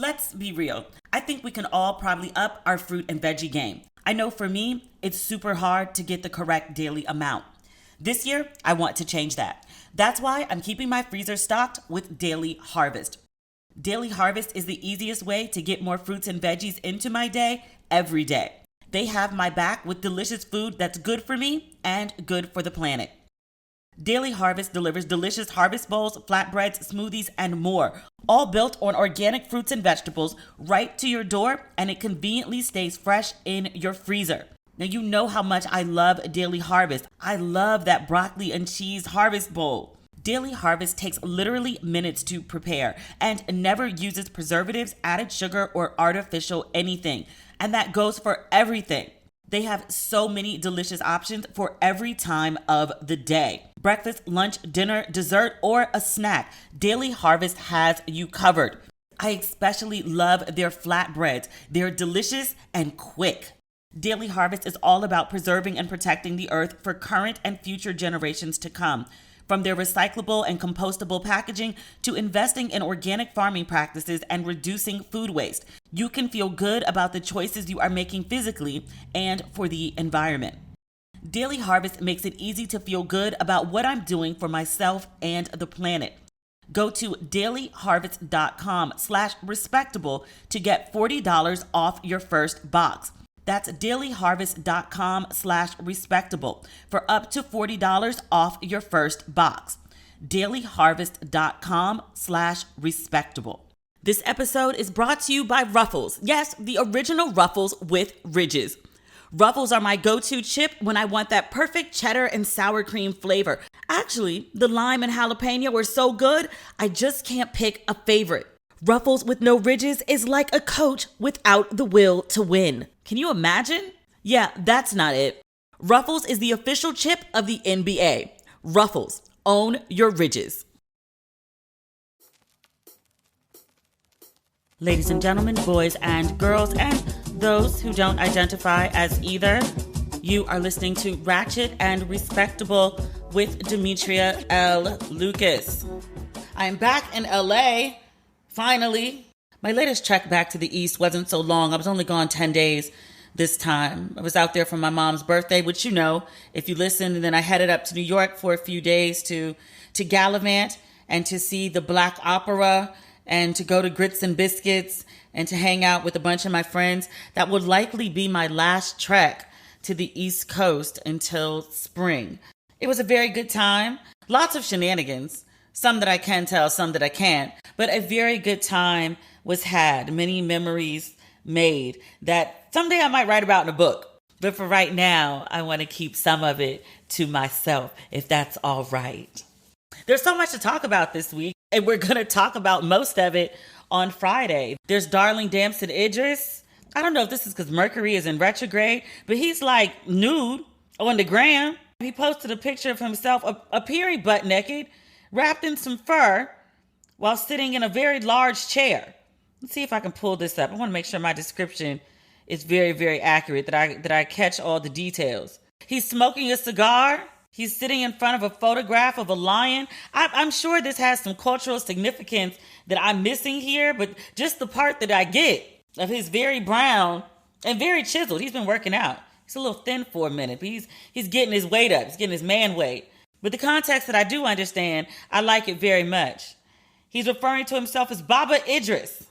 let's be real. I think we can all probably up our fruit and veggie game. I know for me, it's super hard to get the correct daily amount. This year, I want to change that. That's why I'm keeping my freezer stocked with Daily Harvest. Daily Harvest is the easiest way to get more fruits and veggies into my day every day. They have my back with delicious food that's good for me and good for the planet. Daily Harvest delivers delicious harvest bowls, flatbreads, smoothies, and more, all built on organic fruits and vegetables right to your door, and it conveniently stays fresh in your freezer. Now, you know how much I love Daily Harvest. I love that broccoli and cheese harvest bowl. Daily Harvest takes literally minutes to prepare and never uses preservatives, added sugar, or artificial anything. And that goes for everything. They have so many delicious options for every time of the day. Breakfast, lunch, dinner, dessert, or a snack. Daily Harvest has you covered. I especially love their flatbreads. They're delicious and quick. Daily Harvest is all about preserving and protecting the earth for current and future generations to come. From their recyclable and compostable packaging to investing in organic farming practices and reducing food waste, you can feel good about the choices you are making physically and for the environment. Daily Harvest makes it easy to feel good about what I'm doing for myself and the planet. Go to dailyharvest.com/respectable to get $40 off your first box. That's dailyharvest.com/respectable for up to $40 off your first box. dailyharvest.com/respectable. This episode is brought to you by Ruffles. Yes, the original Ruffles with ridges. Ruffles are my go-to chip when I want that perfect cheddar and sour cream flavor. Actually, the lime and jalapeno are so good, I just can't pick a favorite. Ruffles with no ridges is like a coach without the will to win. Can you imagine? Yeah, that's not it. Ruffles is the official chip of the NBA. Ruffles, own your ridges. Ladies and gentlemen, boys and girls, and those who don't identify as either, you are listening to Ratchet and Respectable with Demetria L. Lucas. I'm back in LA. Finally, my latest trek back to the East wasn't so long. I was only gone 10 days this time. I was out there for my mom's birthday, which you know, if you listen, and then I headed up to New York for a few days to gallivant and to see the Black Opera and to go to Grits and Biscuits and to hang out with a bunch of my friends. That would likely be my last trek to the East Coast until spring. It was a very good time. Lots of shenanigans. Some that I can tell, some that I can't. But a very good time was had. Many memories made that someday I might write about in a book. But for right now, I want to keep some of it to myself, if that's all right. There's so much to talk about this week, and we're going to talk about most of it on Friday. There's darling Damson Idris. I don't know if this is because Mercury is in retrograde, but he's like nude on the gram. He posted a picture of himself appearing butt naked, wrapped in some fur while sitting in a very large chair. Let's see if I can pull this up. I want to make sure my description is very, very accurate, that I catch all the details. He's smoking a cigar. He's sitting in front of a photograph of a lion. I'm sure this has some cultural significance that I'm missing here, but just the part that I get of his very brown and very chiseled. He's been working out. He's a little thin for a minute, but he's getting his weight up. He's getting his man weight. But the context that I do understand, I like it very much. He's referring to himself as Baba Idris.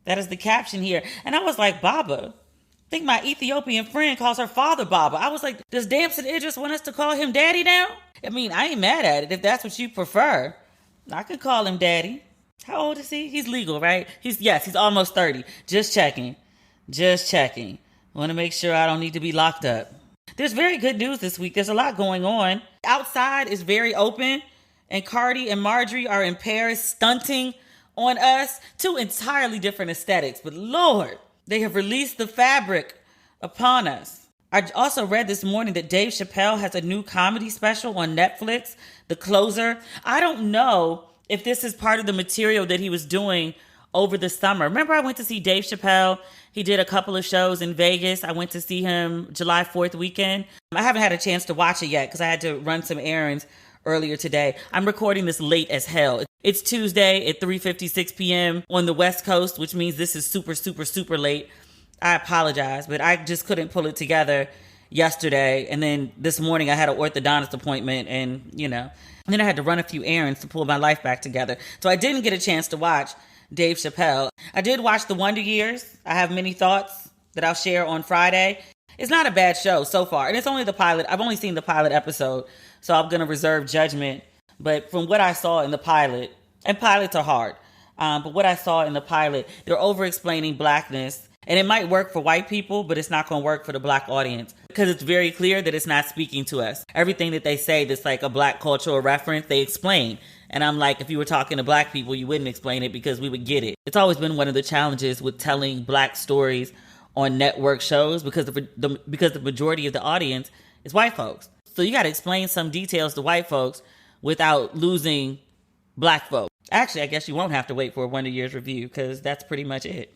That is the caption here. And I was like, Baba? I think my Ethiopian friend calls her father Baba. I was like, does Damson Idris want us to call him daddy now? I mean, I ain't mad at it if that's what you prefer. I could call him daddy. How old is he? He's legal, right? He's almost 30. Just checking. Want to make sure I don't need to be locked up. There's very good news this week. There's a lot going on. Outside is very open, and Cardi and Marjorie are in Paris stunting on us. Two entirely different aesthetics, but Lord, they have released the fabric upon us. I also read this morning that Dave Chappelle has a new comedy special on Netflix, The Closer. I don't know if this is part of the material that he was doing over the summer. Remember, I went to see Dave Chappelle. He did a couple of shows in Vegas. I went to see him July 4th weekend. I haven't had a chance to watch it yet because I had to run some errands earlier today. I'm recording this late as hell. It's Tuesday at 3:56 p.m. on the West Coast, which means this is super, super, super late. I apologize, but I just couldn't pull it together yesterday. And then this morning I had an orthodontist appointment and then I had to run a few errands to pull my life back together. So I didn't get a chance to watch Dave Chappelle. I did watch The Wonder Years. I have many thoughts that I'll share on Friday. It's not a bad show so far. And it's only the pilot. I've only seen the pilot episode, so I'm going to reserve judgment. But from what I saw in the pilot, and pilots are hard, but what I saw in the pilot, they're over-explaining blackness. And it might work for white people, but it's not going to work for the black audience because it's very clear that it's not speaking to us. Everything that they say that's like a black cultural reference, they explain. And I'm like, if you were talking to black people, you wouldn't explain it because we would get it. It's always been one of the challenges with telling black stories on network shows because the majority of the audience is white folks. So you got to explain some details to white folks without losing black folks. Actually, I guess you won't have to wait for a Wonder Years review because that's pretty much it.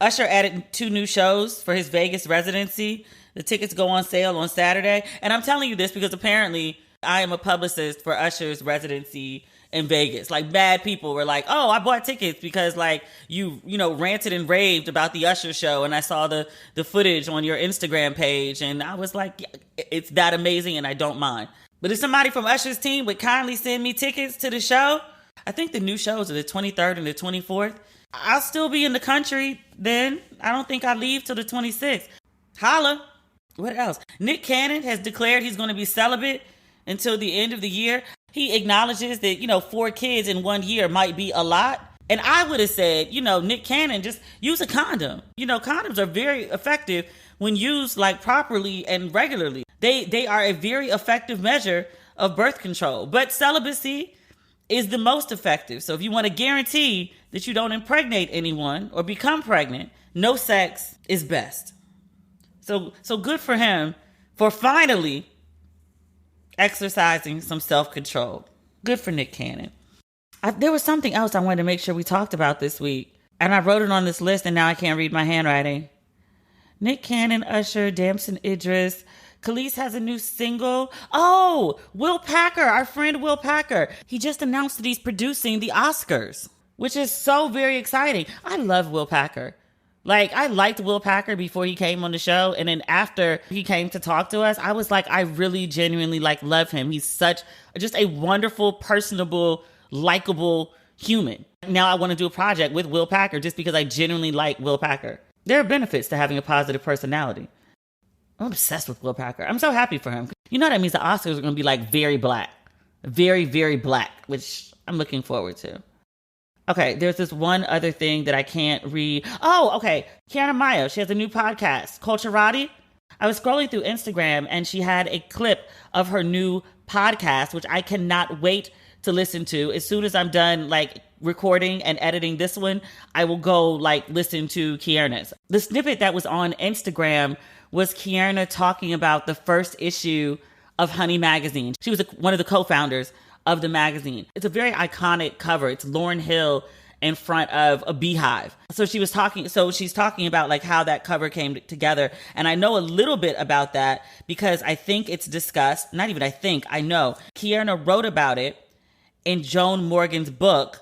Usher added 2 new shows for his Vegas residency. The tickets go on sale on Saturday. And I'm telling you this because apparently I am a publicist for Usher's residency in Vegas. Like, bad people were like, oh, I bought tickets because like you ranted and raved about the Usher show. And I saw the footage on your Instagram page. And I was like, yeah, it's that amazing and I don't mind. But if somebody from Usher's team would kindly send me tickets to the show, I think the new shows are the 23rd and the 24th. I'll still be in the country then. I don't think I leave till the 26th. Holla. What else? Nick Cannon has declared he's going to be celibate until the end of the year. He acknowledges that, 4 kids in 1 year might be a lot. And I would have said, Nick Cannon, just use a condom. Condoms are very effective when used like properly and regularly. They are a very effective measure of birth control. But celibacy is the most effective. So if you want to guarantee that you don't impregnate anyone or become pregnant, no sex is best. So good for him for finally exercising some self-control. Good for Nick Cannon. There was something else I wanted to make sure we talked about this week, and I wrote it on this list, and now I can't read my handwriting. Nick Cannon, Usher, Damson Idris. Khalees has a new single. Oh, Will Packer, our friend Will Packer. He just announced that he's producing the Oscars, which is so very exciting. I love Will Packer. Like, I liked Will Packer before he came on the show. And then after he came to talk to us, I was like, I really genuinely love him. He's just a wonderful, personable, likable human. Now I want to do a project with Will Packer just because I genuinely like Will Packer. There are benefits to having a positive personality. I'm obsessed with Will Packer. I'm so happy for him. You know what that means? The Oscars are going to be like very black. Very, very black, which I'm looking forward to. Okay, there's this one other thing that I can't read. Oh, okay. Kierna Mayo, she has a new podcast, Culturati. I was scrolling through Instagram and she had a clip of her new podcast, which I cannot wait to listen to. As soon as I'm done recording and editing this one, I will go listen to Kierna's. The snippet that was on Instagram was Kierna talking about the first issue of Honey magazine. She was one of the co-founders of the magazine. It's a very iconic cover. It's Lauryn Hill in front of a beehive. So she's talking about how that cover came together. And I know a little bit about that because I think it's discussed, not even I think, I know. Kierna wrote about it in Joan Morgan's book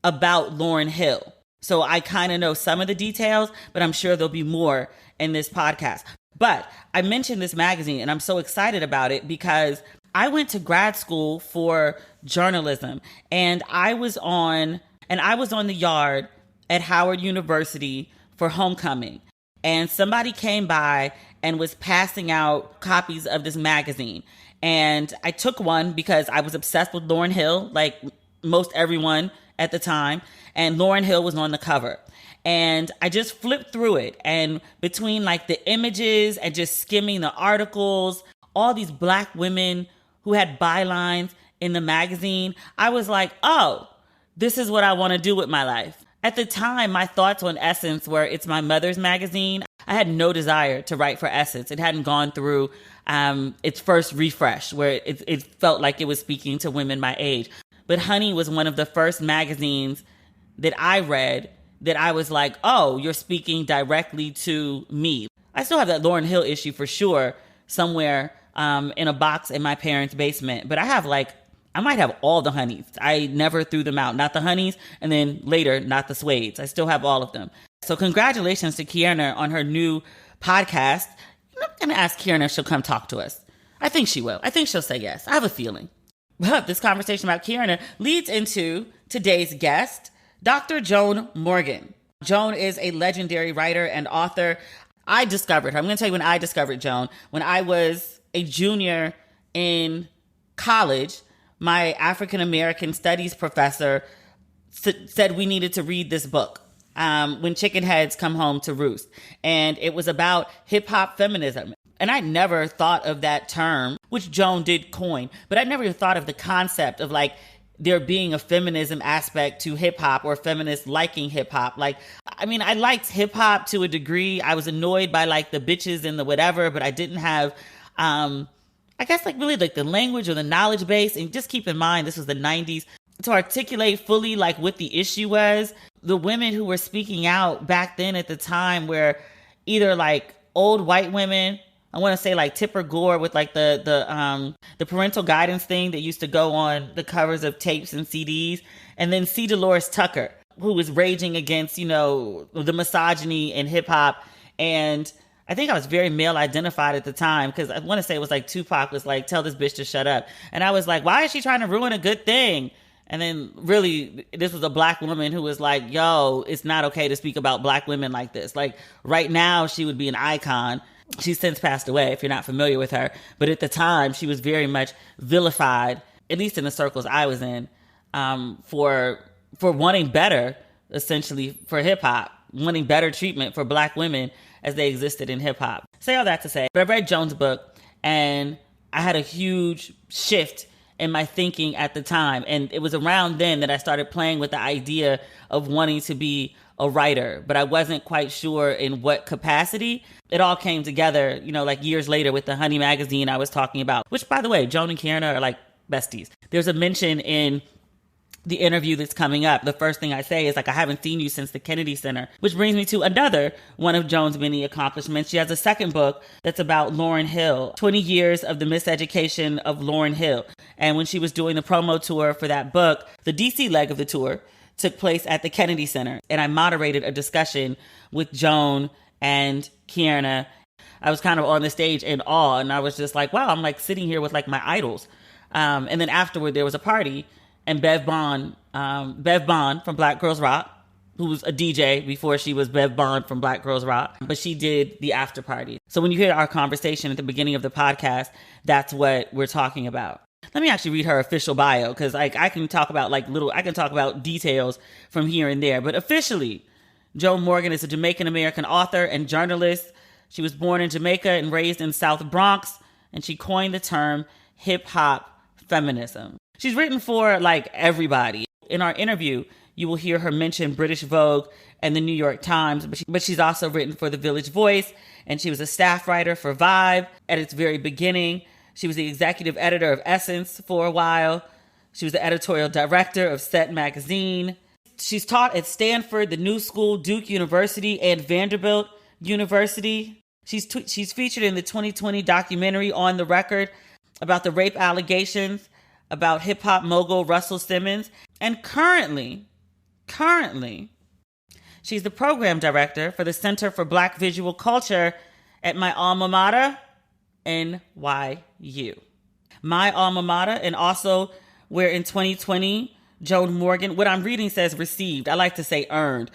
about Lauryn Hill. So I kind of know some of the details, but I'm sure there'll be more in this podcast. But I mentioned this magazine and I'm so excited about it because I went to grad school for journalism and I was on the yard at Howard University for homecoming. And somebody came by and was passing out copies of this magazine. And I took one because I was obsessed with Lauryn Hill, like most everyone at the time. And Lauryn Hill was on the cover. And I just flipped through it. And between the images and just skimming the articles, all these Black women who had bylines in the magazine, I was like, oh, this is what I want to do with my life. At the time, my thoughts on Essence were it's my mother's magazine. I had no desire to write for Essence. It hadn't gone through its first refresh where it felt like it was speaking to women my age. But Honey was one of the first magazines that I read that I was like, oh, you're speaking directly to me. I still have that Lauryn Hill issue for sure somewhere in a box in my parents' basement. But I have I might have all the honeys. I never threw them out. Not the honeys, and then later, not the suedes. I still have all of them. So congratulations to Kierna on her new podcast. I'm going to ask Kierna if she'll come talk to us. I think she will. I think she'll say yes. I have a feeling. But this conversation about Kierna leads into today's guest, Dr. Joan Morgan. Joan is a legendary writer and author. I discovered her. I'm going to tell you when I discovered Joan. When I was a junior in college, my African American studies professor said we needed to read this book, When Chicken Heads Come Home to Roost. And it was about hip hop feminism. And I never thought of that term, which Joan did coin, but I never even thought of the concept of like there being a feminism aspect to hip hop or feminists liking hip hop. Like, I mean, I liked hip hop to a degree. I was annoyed by like the bitches and the whatever, but I didn't have, I guess like really like the language or the knowledge base. And just keep in mind, this was the 90s. To articulate fully like what the issue was, the women who were speaking out back then at the time were either like old white women. I want to say like Tipper Gore with like the parental guidance thing that used to go on the covers of tapes and CDs. And then C. Dolores Tucker, who was raging against, you know, the misogyny in hip hop. And I think I was very male identified at the time because I want to say it was like Tupac was like, tell this bitch to shut up. And I was like, why is she trying to ruin a good thing? And then really, this was a black woman who was like, yo, it's not okay to speak about black women like this. Like right now, she would be an icon. She's since passed away, if you're not familiar with her. But at the time, she was very much vilified, at least in the circles I was in, for wanting better, essentially, for hip-hop, wanting better treatment for black women as they existed in hip-hop. Say all that to say, but I read Joan's book, and I had a huge shift in my thinking at the time. And it was around then that I started playing with the idea of wanting to be a writer, but I wasn't quite sure in what capacity. It all came together, you know, like years later with the Honey magazine I was talking about, which by the way, Joan and Kierna are like besties. There's a mention in the interview that's coming up. The first thing I say is like, I haven't seen you since the Kennedy Center, which brings me to another one of Joan's many accomplishments. She has a second book that's about Lauryn Hill, 20 years of the miseducation of Lauryn Hill. And when she was doing the promo tour for that book, the DC leg of the tour took place at the Kennedy Center. And I moderated a discussion with Joan and Kierna. I was kind of on the stage in awe, and I was just like, wow, I'm like sitting here with like my idols. And then afterward, there was a party, and Bev Bond from Black Girls Rock, who was a DJ before she was Bev Bond from Black Girls Rock, but she did the after party. So when you hear our conversation at the beginning of the podcast, that's what we're talking about. Let me actually read her official bio, because like I can talk about details from here and there. But officially, Joan Morgan is a Jamaican-American author and journalist. She was born in Jamaica and raised in South Bronx, and she coined the term hip-hop feminism. She's written for like everybody. In our interview, you will hear her mention British Vogue and the New York Times, but she's also written for the Village Voice, and she was a staff writer for Vibe at its very beginning. She was the executive editor of Essence for a while. She was the editorial director of Set Magazine. She's taught at Stanford, the New School, Duke University, and Vanderbilt University. She's featured in the 2020 documentary On the Record about the rape allegations about hip-hop mogul Russell Simmons. And currently, she's the program director for the Center for Black Visual Culture at my alma mater, NYU. My alma mater, and also where in 2020, Joan Morgan, what I'm reading says received, I like to say earned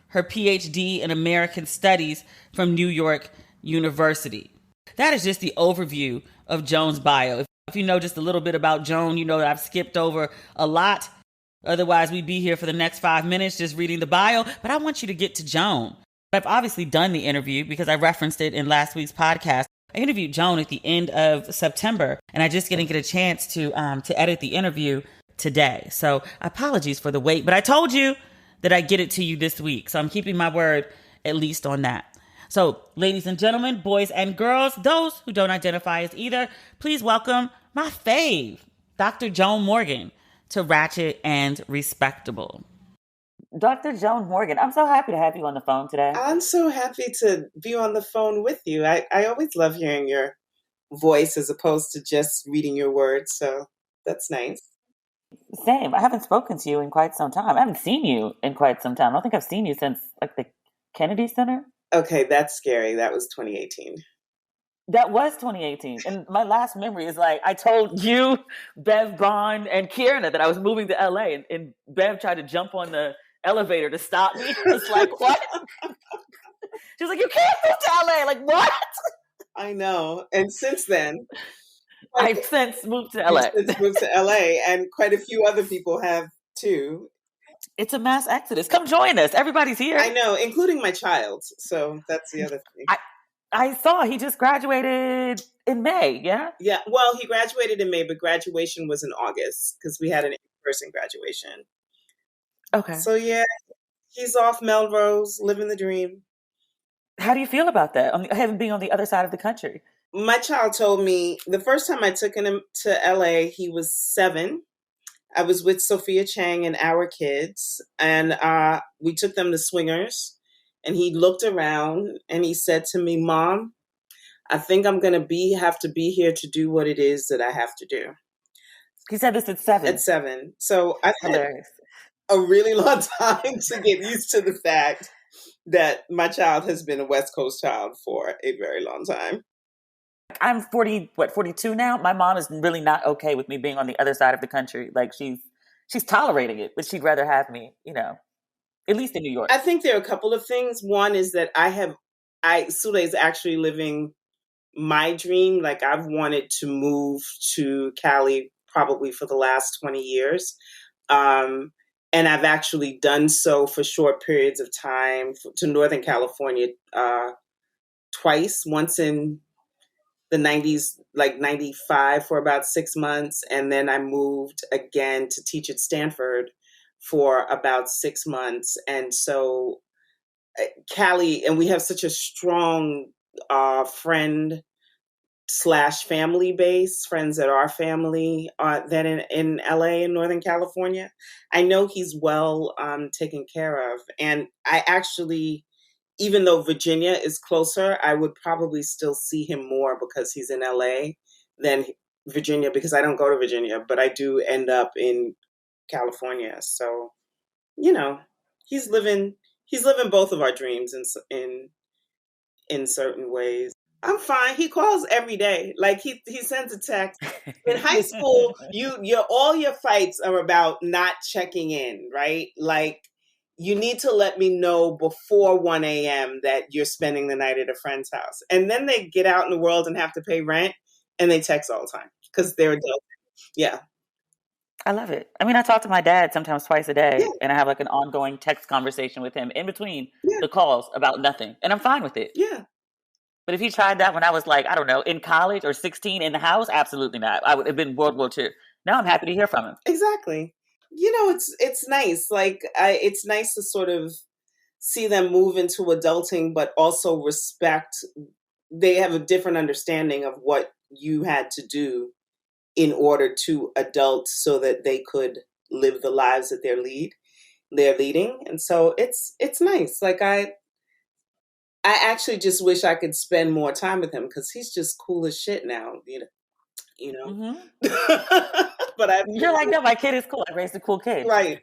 her PhD in American Studies from New York University. That is just the overview of Joan's bio. If you know just a little bit about Joan, you know that I've skipped over a lot. Otherwise, we'd be here for the next 5 minutes just reading the bio. But I want you to get to Joan. I've obviously done the interview because I referenced it in last week's podcast. I interviewed Joan at the end of September, and I just didn't get a chance to edit the interview today. So apologies for the wait, but I told you that I'd get it to you this week. So I'm keeping my word, at least on that. So ladies and gentlemen, boys and girls, those who don't identify as either, please welcome my fave, Dr. Joan Morgan, to Ratchet and Respectable. Dr. Joan Morgan, I'm so happy to have you on the phone today. I'm so happy to be on the phone with you. I always love hearing your voice as opposed to just reading your words. So That's nice. Same. I haven't spoken to you in quite some time. I haven't seen you in quite some time. I don't think I've seen you since like the Kennedy Center. Okay, that's scary. That was 2018. That was 2018. And my last memory is like, I told you, Bev Bond, and Kierna that I was moving to LA, and Bev tried to jump on the elevator to stop me. I was like, what? She was like, you can't move to LA. Like, what? I know. And since then, I've since moved to LA. And quite a few other people have too. It's a mass exodus. Come join us. Everybody's here. I know, including my child. So that's the other thing. I saw he just graduated in May, yeah? Yeah, well, he graduated in May, but graduation was in August because we had an in-person graduation. Okay. So yeah, he's off Melrose, living the dream. How do you feel about that? Having been on the other side of the country? My child told me the first time I took him to LA, he was 7. I was with Sophia Chang and our kids, and we took them to Swingers. And he looked around and he said to me, Mom, I think I'm going to have to be here to do what it is that I have to do. He said this at 7? At 7. So I've had a really long time to get used to the fact that my child has been a West Coast child for a very long time. I'm 42 now? My mom is really not okay with me being on the other side of the country. Like she's tolerating it, but she'd rather have me, at least in New York. I think there are a couple of things. One is that Sule is actually living my dream. Like I've wanted to move to Cali probably for the last 20 years. And I've actually done so for short periods of time to Northern California twice, once in the 90s, like 95 for about 6 months. And then I moved again to teach at Stanford for about 6 months. And so Cali, and we have such a strong friend / family base, friends that are family that in LA in Northern California. I know he's well taken care of. And I actually, even though Virginia is closer, I would probably still see him more because he's in LA than Virginia, because I don't go to Virginia, but I do end up in California. So, he's living both of our dreams in certain ways. I'm fine. He calls every day. Like he sends a text. In high school, all your fights are about not checking in, right? Like you need to let me know before 1 a.m. that you're spending the night at a friend's house. And then they get out in the world and have to pay rent and they text all the time because they're adults. Yeah. I love it. I mean, I talk to my dad sometimes twice a day, and I have like an ongoing text conversation with him in between the calls about nothing. And I'm fine with it. Yeah. But if he tried that when I was like, I don't know, in college or 16 in the house, absolutely not. I would have been World War II. Now I'm happy to hear from him. Exactly. It's nice. Like, it's nice to sort of see them move into adulting, but also respect. They have a different understanding of what you had to do in order to adult so that they could live the lives that they're leading. And so it's nice. Like I actually just wish I could spend more time with him because he's just cool as shit now, Mm-hmm. But you're like, no, my kid is cool. I raised a cool kid. Right.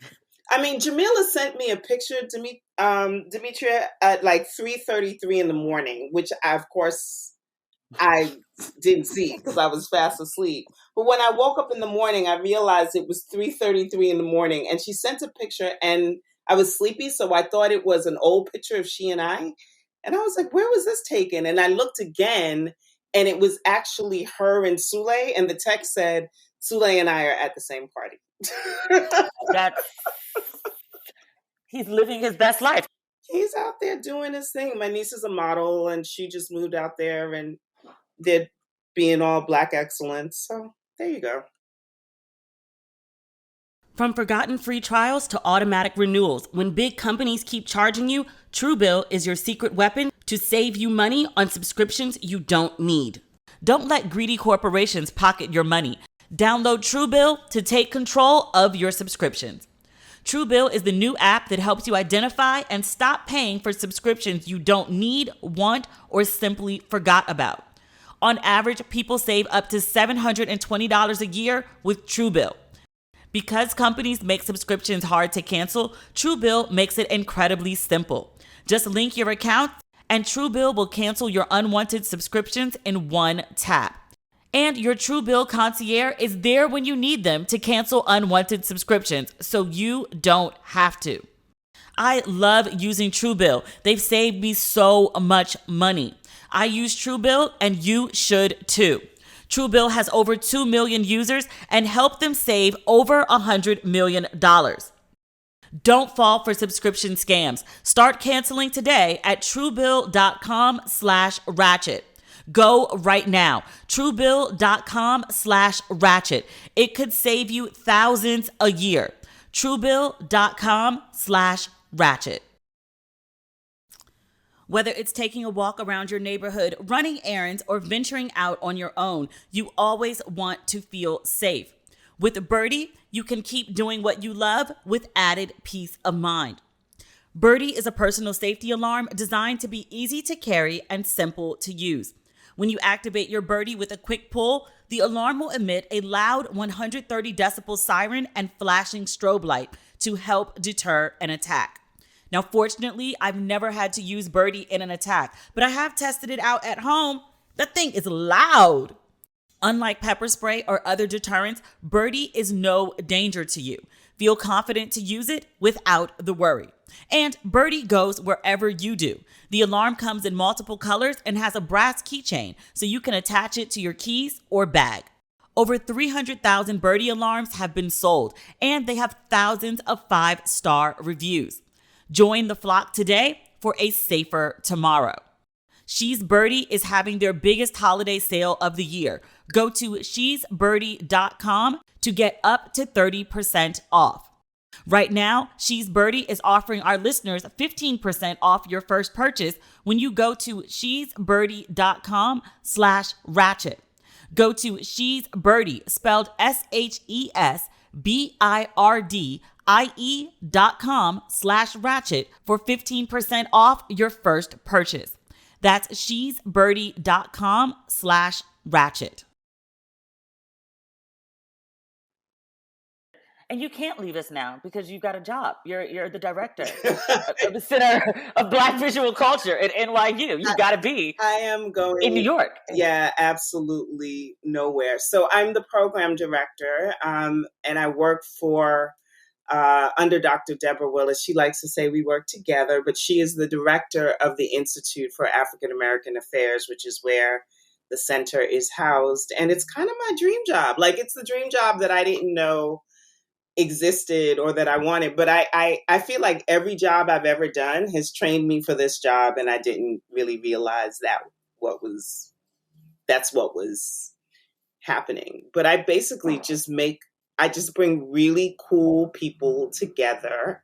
I mean, Jamila sent me a picture, Demetria, at like 3:33 in the morning, which I didn't see because I was fast asleep. But when I woke up in the morning, I realized it was 3:33 in the morning, and she sent a picture, and I was sleepy, so I thought it was an old picture of she and I. And I was like, where was this taken? And I looked again, and it was actually her and Sule, and the text said, Sule and I are at the same party. He's living his best life. He's out there doing his thing. My niece is a model, and she just moved out there, and they're being all Black excellence. So there you go. From forgotten free trials to automatic renewals, when big companies keep charging you, Truebill is your secret weapon to save you money on subscriptions you don't need. Don't let greedy corporations pocket your money. Download Truebill to take control of your subscriptions. Truebill is the new app that helps you identify and stop paying for subscriptions you don't need, want, or simply forgot about. On average, people save up to $720 a year with Truebill. Because companies make subscriptions hard to cancel, Truebill makes it incredibly simple. Just link your account, and Truebill will cancel your unwanted subscriptions in one tap. And your Truebill concierge is there when you need them to cancel unwanted subscriptions, so you don't have to. I love using Truebill. They've saved me so much money. I use Truebill, and you should too. Truebill has over 2 million users and helped them save over $100 million. Don't fall for subscription scams. Start canceling today at truebill.com/ratchet. Go right now. Truebill.com/ratchet. It could save you thousands a year. Truebill.com/ratchet. Whether it's taking a walk around your neighborhood, running errands, or venturing out on your own, you always want to feel safe. With Birdie, you can keep doing what you love with added peace of mind. Birdie is a personal safety alarm designed to be easy to carry and simple to use. When you activate your Birdie with a quick pull, the alarm will emit a loud 130 decibel siren and flashing strobe light to help deter an attack. Now, fortunately, I've never had to use Birdie in an attack, but I have tested it out at home. That thing is loud. Unlike pepper spray or other deterrents, Birdie is no danger to you. Feel confident to use it without the worry. And Birdie goes wherever you do. The alarm comes in multiple colors and has a brass keychain, so you can attach it to your keys or bag. Over 300,000 Birdie alarms have been sold, and they have thousands of 5-star reviews. Join the flock today for a safer tomorrow. She's Birdie is having their biggest holiday sale of the year. Go to shesbirdie.com to get up to 30% off. Right now, She's Birdie is offering our listeners 15% off your first purchase when you go to shesbirdie.com/ratchet. Go to She's Birdie, spelled SHESBIRDIE.com/ratchet for 15% off your first purchase. That's shesbirdie.com/ratchet. And you can't leave us now because you've got a job. You're the director of the Center of Black Visual Culture at NYU. You've got to be. I am going in New York. Yeah, absolutely nowhere. So I'm the program director, and I work for under Dr. Deborah Willis. She likes to say we work together, but she is the director of the Institute for African American Affairs, which is where the center is housed. And it's kind of my dream job. Like, it's the dream job that I didn't know existed or that I wanted. But I feel like every job I've ever done has trained me for this job, and I didn't really realize that's what was happening. But I basically just bring really cool people together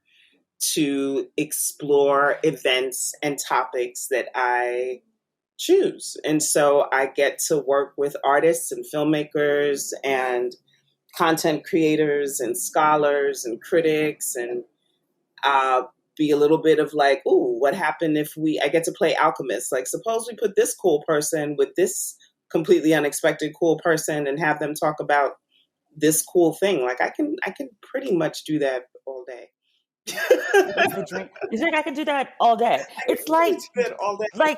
to explore events and topics that I choose. And so I get to work with artists and filmmakers and content creators and scholars and critics, and be a little bit of like, ooh, what happened if I get to play alchemist? Like, suppose we put this cool person with this completely unexpected cool person and have them talk about this cool thing. Like, I can pretty much do that all day. You think I can do that all day? It's like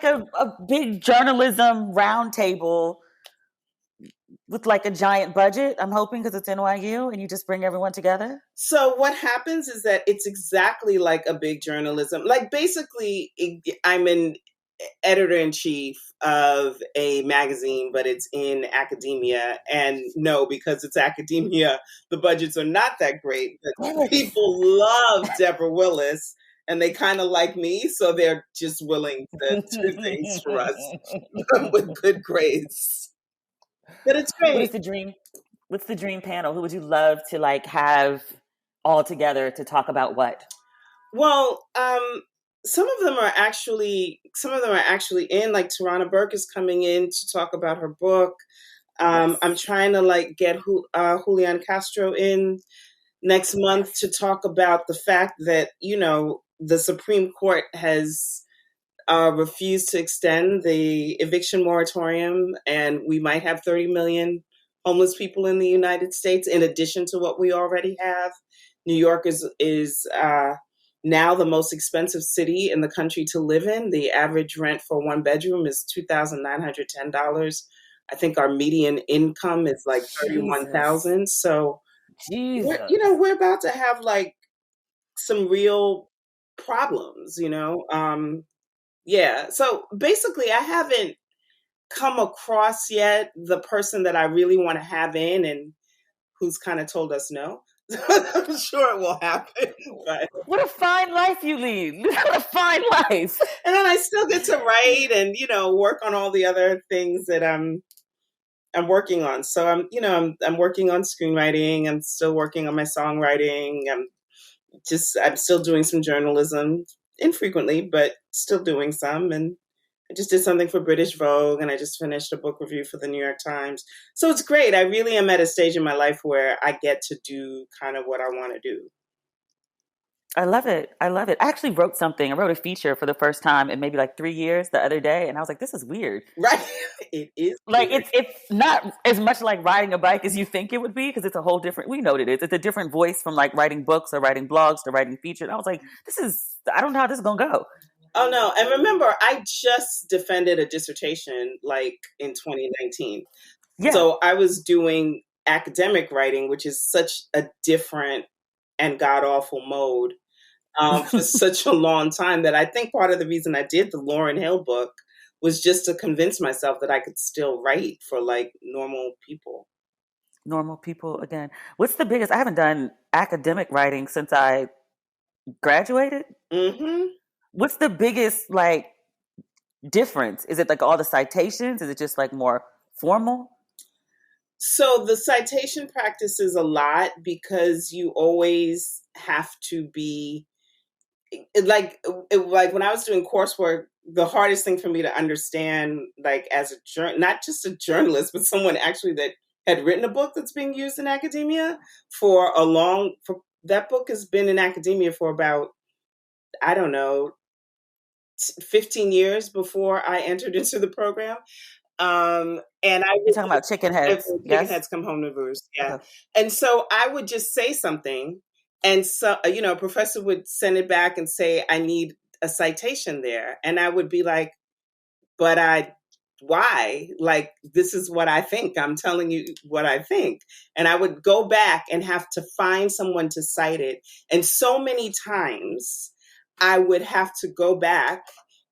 a big journalism roundtable with like a giant budget, I'm hoping, because it's NYU, and you just bring everyone together? So what happens is that it's exactly like a big journalism. Like, basically, I'm an editor-in-chief of a magazine, but it's in academia. And no, because it's academia, the budgets are not that great. But people love Deborah Willis, and they kind of like me, so they're just willing to do things for us with good grades. But it's great. What's the dream panel? Who would you love to like have all together to talk about what? Well, some of them are actually in. Like, Tarana Burke is coming in to talk about her book. Yes. I'm trying to like get Julian Castro in next month to talk about the fact that, you know, the Supreme Court has refused to extend the eviction moratorium, and we might have 30 million homeless people in the United States in addition to what we already have. New York is now the most expensive city in the country to live in. The average rent for one bedroom is $2,910. I think our median income is like Jesus. $31,000. So Jesus. we're about to have like some real problems. Yeah. So basically, I haven't come across yet the person that I really want to have in and who's kind of told us no. I'm sure it will happen. But What a fine life you lead. What a fine life. and then I still get to write and work on all the other things that I'm working on. So I'm working on screenwriting. I'm still working on my songwriting. I'm still doing some journalism infrequently, but still doing some. And I just did something for British Vogue, and I just finished a book review for the New York Times. So it's great. I really am at a stage in my life where I get to do kind of what I want to do. I love it. I love it. I actually wrote something. I wrote a feature for the first time in maybe like 3 years the other day, and I was like, "This is weird." Right? It is Like weird. it's not as much like riding a bike as you think it would be because it's a whole different. We know what it is. It's a different voice from like writing books or writing blogs to writing features. I was like, "This is. I don't know how this is gonna go." Oh no! And remember, I just defended a dissertation like in 2019. Yeah. So I was doing academic writing, which is such a different and god awful mode for such a long time that I think part of the reason I did the Lauryn Hill book was just to convince myself that I could still write for like normal people. Normal people again. What's the biggest? I haven't done academic writing since I graduated. Hmm. What's the biggest like difference? Is it like all the citations? Is it just like more formal? So the citation practice is a lot because you always have to be like when I was doing coursework, the hardest thing for me to understand, like as not just a journalist, but someone actually that had written a book that's being used in academia for that book has been in academia for about, I don't know, 15 years before I entered into the program. And I You're would talking about chicken if heads, chicken yes? heads come home to roost, yeah. Okay. And so I would just say something, and so a professor would send it back and say, "I need a citation there," and I would be like, "But why? Like, this is what I think. I'm telling you what I think." And I would go back and have to find someone to cite it, and so many times I would have to go back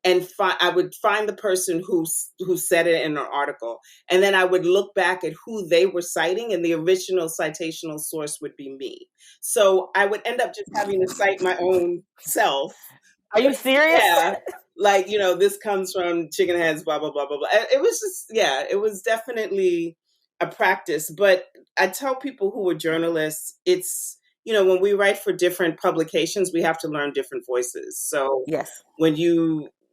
and I would find the person who said it in an article, and then I would look back at who they were citing, and the original citational source would be me. So I would end up just having to cite my own self. Are you serious? Yeah, like this comes from chicken heads, blah blah blah blah blah. It was just, yeah, it was definitely a practice. But I tell people who are journalists, it's when we write for different publications, we have to learn different voices. So Yes. when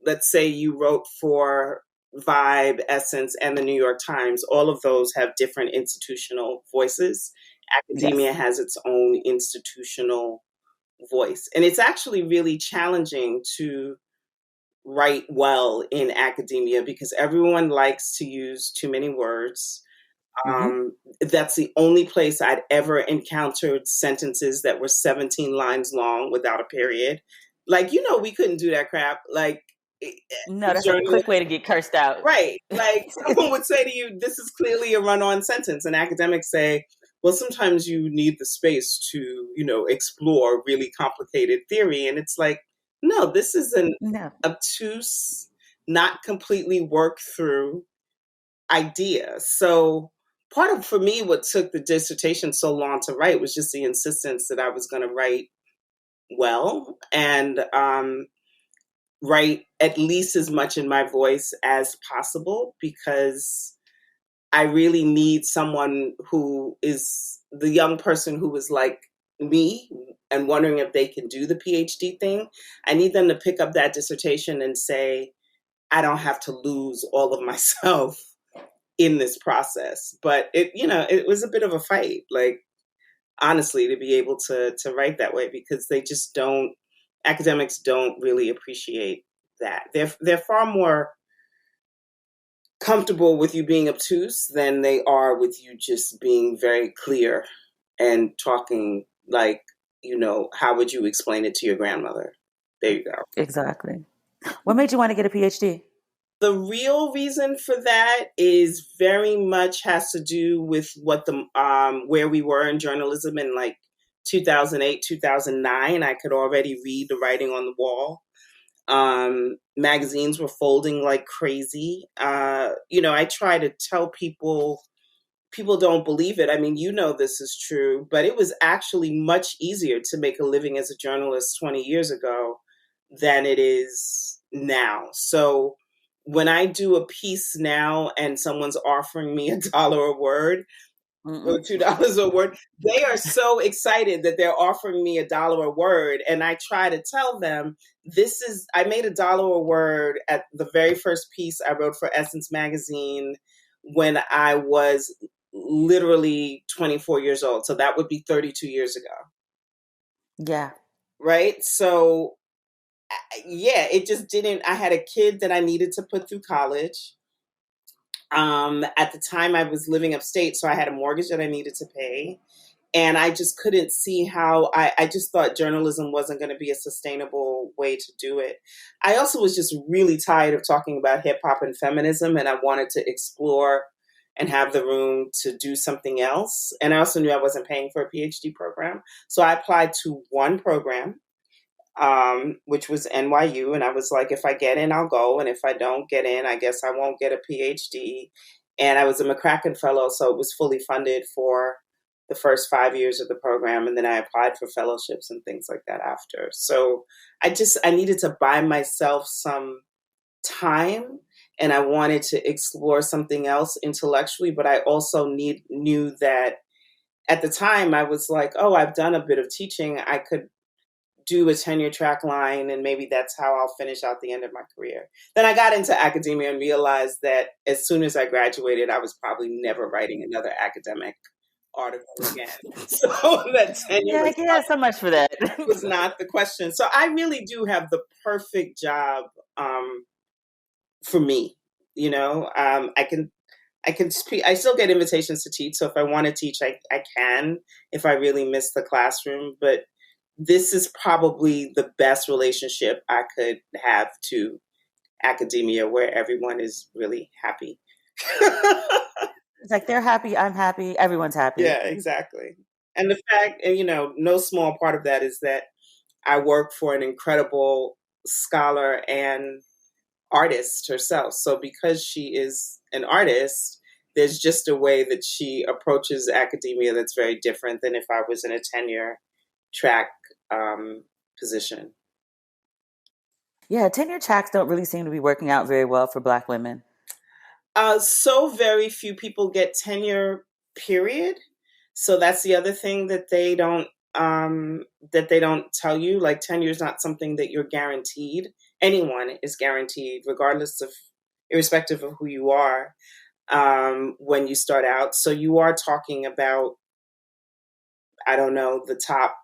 let's say you wrote for Vibe, Essence, and the New York Times, all of those have different institutional voices. Academia Yes. has its own institutional voice. And it's actually really challenging to write well in academia because everyone likes to use too many words. Mm-hmm. That's the only place I'd ever encountered sentences that were 17 lines long without a period. Like, we couldn't do that crap. Like, No, that's a quick journalists, way to get cursed out. right. Like, someone would say to you, this is clearly a run on sentence. And academics say, well, sometimes you need the space to, explore really complicated theory. And it's like, no, this is an No. obtuse, not completely worked through idea. So for me, what took the dissertation so long to write was just the insistence that I was going to write well and write at least as much in my voice as possible, because I really need someone who is the young person who is like me and wondering if they can do the PhD thing. I need them to pick up that dissertation and say, I don't have to lose all of myself in this process. But it was a bit of a fight, like, honestly, to be able to write that way, because academics don't really appreciate that. They're far more comfortable with you being obtuse than they are with you just being very clear and talking like, how would you explain it to your grandmother? There you go. Exactly. What made you want to get a PhD? The real reason for that is very much has to do with what where we were in journalism in like 2008, 2009. I could already read the writing on the wall. Magazines were folding like crazy. I try to tell people don't believe it. I mean, this is true, but it was actually much easier to make a living as a journalist 20 years ago than it is now. So when I do a piece now and someone's offering me $1 a word or $2 a word, they are so excited that they're offering me $1 a word. And I try to tell them, I made $1 a word at the very first piece I wrote for Essence magazine when I was literally 24 years old. So that would be 32 years ago. Yeah. Right. So it just didn't, I had a kid that I needed to put through college. At the time I was living upstate, so I had a mortgage that I needed to pay. And I just couldn't see how I just thought journalism wasn't going to be a sustainable way to do it. I also was just really tired of talking about hip hop and feminism, and I wanted to explore and have the room to do something else. And I also knew I wasn't paying for a PhD program. So I applied to one program, which was NYU. And I was like, if I get in, I'll go. And if I don't get in, I guess I won't get a PhD. And I was a McCracken Fellow, so it was fully funded for the first 5 years of the program. And then I applied for fellowships and things like that after. So I needed to buy myself some time, and I wanted to explore something else intellectually. But I also knew that at the time I was like, oh, I've done a bit of teaching. I could do a tenure track line, and maybe that's how I'll finish out the end of my career. Then I got into academia and realized that as soon as I graduated, I was probably never writing another academic article again. So that tenure so much for that. was not the question. So I really do have the perfect job for me. I can speak. I still get invitations to teach. So if I want to teach, I can, if I really miss the classroom. But this is probably the best relationship I could have to academia, where everyone is really happy. It's like they're happy, I'm happy, everyone's happy. Yeah, exactly. And the fact, and no small part of that is that I work for an incredible scholar and artist herself. So because she is an artist, there's just a way that she approaches academia that's very different than if I was in a tenure track position. Yeah, tenure tracks don't really seem to be working out very well for Black women. So very few people get tenure, period. So that's the other thing that they don't tell you. Like, tenure is not something that you're guaranteed. Anyone is guaranteed, irrespective of who you are, when you start out. So you are talking about, I don't know, the top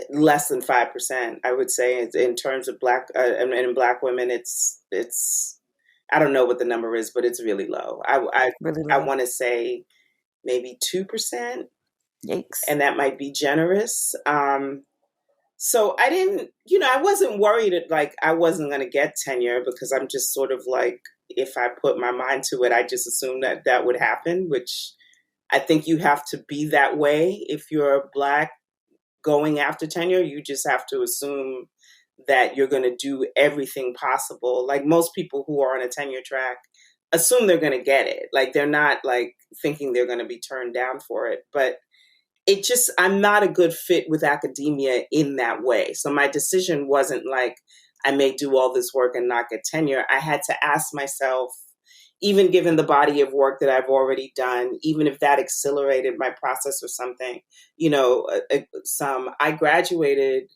less than 5%, I would say, in terms of Black and in Black women. It's I don't know what the number is, but it's really low. I want to say maybe 2%. Yikes. And that might be generous. So I didn't, I wasn't worried like I wasn't going to get tenure, because I'm just sort of like, if I put my mind to it, I just assumed that would happen, which I think you have to be that way. If you're Black going after tenure, you just have to assume that you're going to do everything possible. Like, most people who are on a tenure track assume they're going to get it. Like, they're not like thinking they're going to be turned down for it. But I'm not a good fit with academia in that way. So my decision wasn't like, I may do all this work and not get tenure. I had to ask myself, even given the body of work that I've already done, even if that accelerated my process or something, I graduated,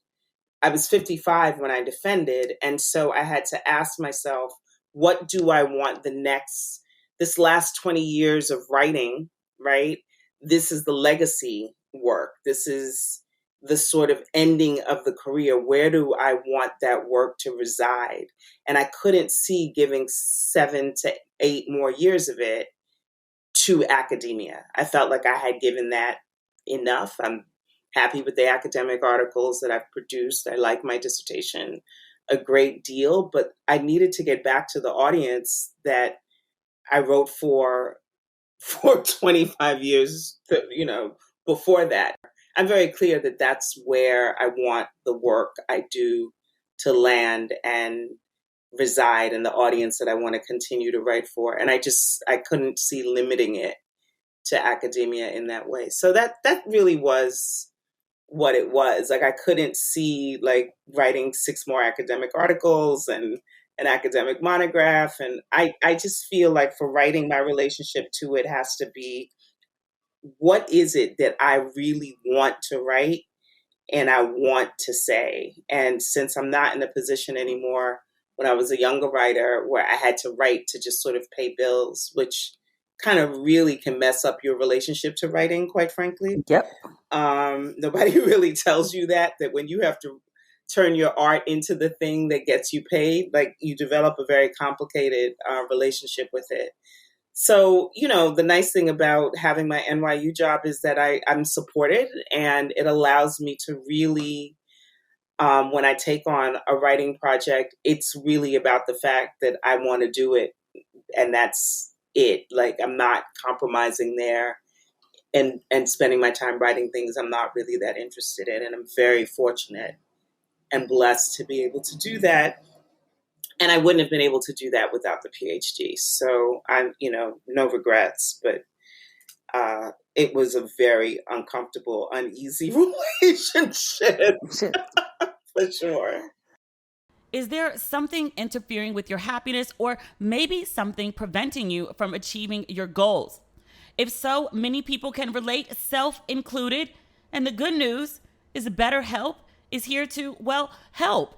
I was 55 when I defended. And so I had to ask myself, what do I want this last 20 years of writing, right? This is the legacy work. This is, the sort of ending of the career. Where do I want that work to reside? And I couldn't see giving 7 to 8 more years of it to academia. I felt like I had given that enough. I'm happy with the academic articles that I've produced. I like my dissertation a great deal, but I needed to get back to the audience that I wrote for 25 years, before that. I'm very clear that that's where I want the work I do to land and reside in the audience that I want to continue to write for. And I couldn't see limiting it to academia in that way. So that really was what it was. Like, I couldn't see like writing 6 more academic articles and an academic monograph. And I just feel like for writing, my relationship to it has to be, what is it that I really want to write and I want to say? And since I'm not in a position anymore, when I was a younger writer, where I had to write to just sort of pay bills, which kind of really can mess up your relationship to writing, quite frankly. Yep. Nobody really tells you that when you have to turn your art into the thing that gets you paid, like, you develop a very complicated relationship with it. So, the nice thing about having my NYU job is that I'm supported, and it allows me to really, when I take on a writing project, it's really about the fact that I want to do it. And that's it. Like, I'm not compromising there and spending my time writing things I'm not really that interested in. And I'm very fortunate and blessed to be able to do that. And I wouldn't have been able to do that without the PhD. So I'm, no regrets, but it was a very uncomfortable, uneasy relationship. For sure. Is there something interfering with your happiness, or maybe something preventing you from achieving your goals? If so, many people can relate, self included. And the good news is BetterHelp is here to, help.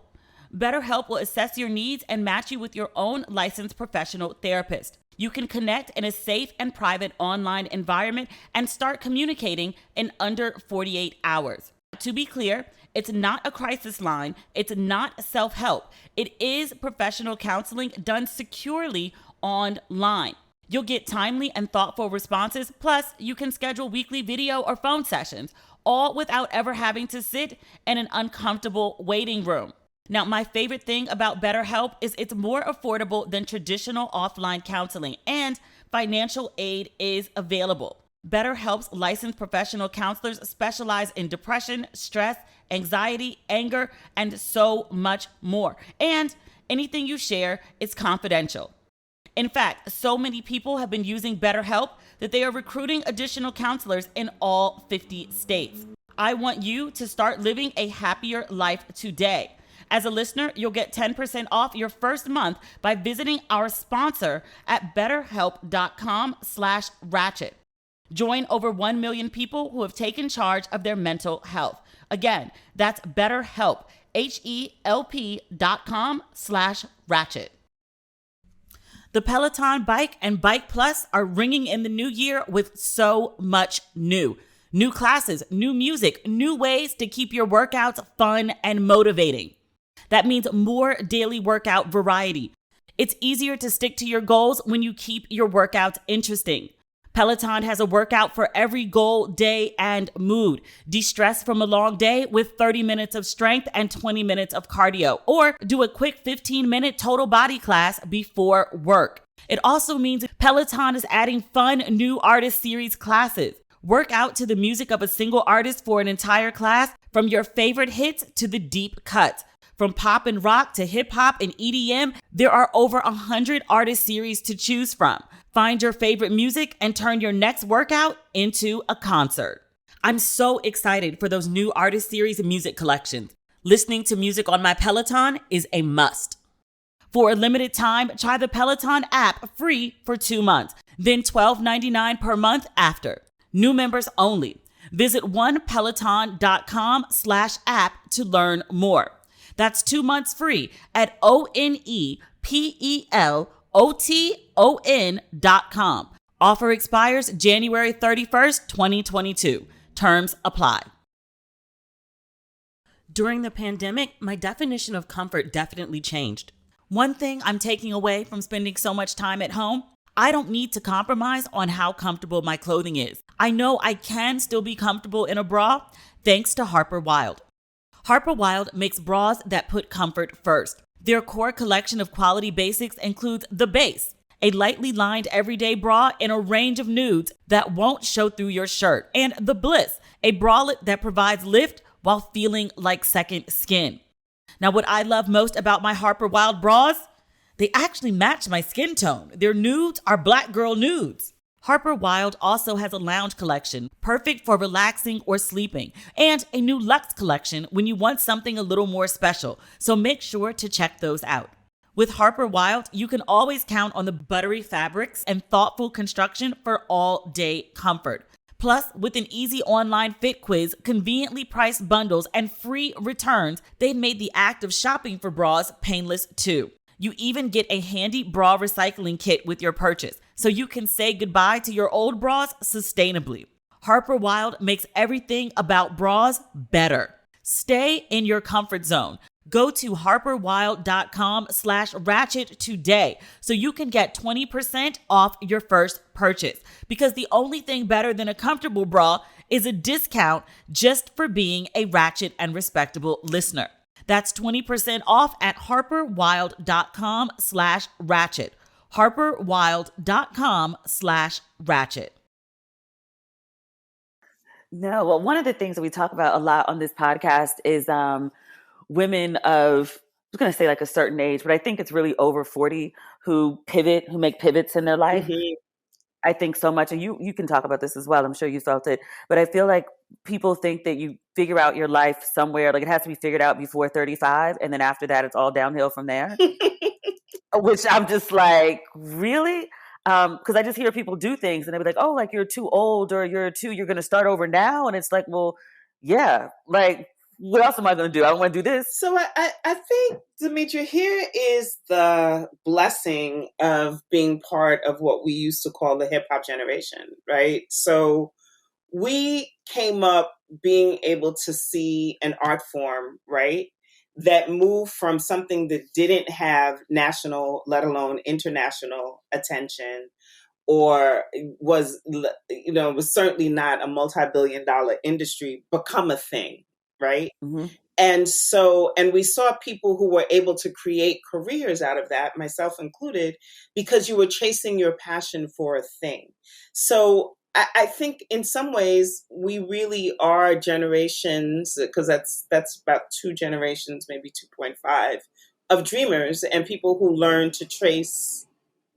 BetterHelp will assess your needs and match you with your own licensed professional therapist. You can connect in a safe and private online environment and start communicating in under 48 hours. To be clear, it's not a crisis line. It's not self-help. It is professional counseling done securely online. You'll get timely and thoughtful responses. Plus, you can schedule weekly video or phone sessions, all without ever having to sit in an uncomfortable waiting room. Now, my favorite thing about BetterHelp is it's more affordable than traditional offline counseling, and financial aid is available. BetterHelp's licensed professional counselors specialize in depression, stress, anxiety, anger, and so much more. And anything you share is confidential. In fact, so many people have been using BetterHelp that they are recruiting additional counselors in all 50 states. I want you to start living a happier life today. As a listener, you'll get 10% off your first month by visiting our sponsor at betterhelp.com/ratchet. Join over 1 million people who have taken charge of their mental health. Again, that's BetterHelp, HELP.com/ratchet. The Peloton Bike and Bike Plus are ringing in the new year with so much new. New classes, new music, new ways to keep your workouts fun and motivating. That means more daily workout variety. It's easier to stick to your goals when you keep your workouts interesting. Peloton has a workout for every goal, day, and mood. De-stress from a long day with 30 minutes of strength and 20 minutes of cardio, or do a quick 15-minute total body class before work. It also means Peloton is adding fun new artist series classes. Work out to the music of a single artist for an entire class, from your favorite hits to the deep cuts. From pop and rock to hip hop and EDM, there are over 100 artist series to choose from. Find your favorite music and turn your next workout into a concert. I'm so excited for those new artist series music collections. Listening to music on my Peloton is a must. For a limited time, try the Peloton app free for 2 months, then $12.99 per month after. New members only. Visit onepeloton.com/app to learn more. That's 2 months free at onepeloton.com. Offer expires January 31st, 2022. Terms apply. During the pandemic, my definition of comfort definitely changed. One thing I'm taking away from spending so much time at home: I don't need to compromise on how comfortable my clothing is. I know I can still be comfortable in a bra thanks to Harper Wilde. Harper Wilde makes bras that put comfort first. Their core collection of quality basics includes the Base, a lightly lined everyday bra in a range of nudes that won't show through your shirt, and the Bliss, a bralette that provides lift while feeling like second skin. Now, what I love most about my Harper Wilde bras: they actually match my skin tone. Their nudes are black girl nudes. Harper Wilde also has a lounge collection, perfect for relaxing or sleeping, and a new luxe collection when you want something a little more special, so make sure to check those out. With Harper Wilde, you can always count on the buttery fabrics and thoughtful construction for all-day comfort. Plus, with an easy online fit quiz, conveniently priced bundles, and free returns, they've made the act of shopping for bras painless too. You even get a handy bra recycling kit with your purchase, so you can say goodbye to your old bras sustainably. Harper Wilde makes everything about bras better. Stay in your comfort zone. Go to harperwilde.com/ratchet today so you can get 20% off your first purchase. Because the only thing better than a comfortable bra is a discount just for being a Ratchet and Respectable listener. That's 20% off at harperwilde.com/ratchet. harperwilde.com/ratchet. No, well, one of the things that we talk about a lot on this podcast is women of, I was going to say like a certain age, but I think it's really over 40 who make pivots in their life. Mm-hmm. I think so much, and you can talk about this as well. I'm sure you felt it, but I feel like people think that you figure out your life somewhere, like it has to be figured out before 35, and then after that, it's all downhill from there. Which I'm just like, really? Because I just hear people do things, and they be like, "Oh, like you're too old, or you're going to start over now," and it's like, well, yeah, like what else am I going to do? I don't want to do this. So I think, Demetria, here is the blessing of being part of what we used to call the hip hop generation, right? So we came up being able to see an art form, right, that moved from something that didn't have national, let alone international attention, or was certainly not a multi-billion-dollar industry, become a thing, right? Mm-hmm. And we saw people who were able to create careers out of that, myself included, because you were chasing your passion for a thing. So I think in some ways we really are generations, because that's about two generations, maybe 2.5, of dreamers and people who learned to trace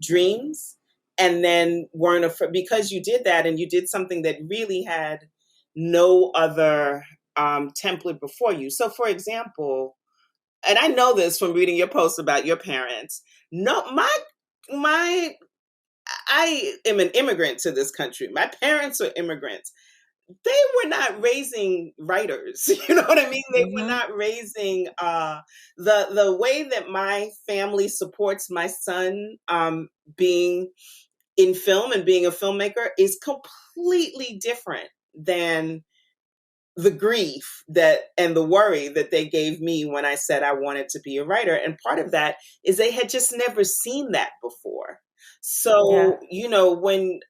dreams and then weren't afraid, because you did that and you did something that really had no other template before you. So, for example, and I know this from reading your post about your parents. No, I am an immigrant to this country. My parents are immigrants. They were not raising writers. You know what I mean? They were not raising the way that my family supports my son being in film and being a filmmaker is completely different than the grief and the worry that they gave me when I said I wanted to be a writer. And part of that is they had just never seen that before. So, when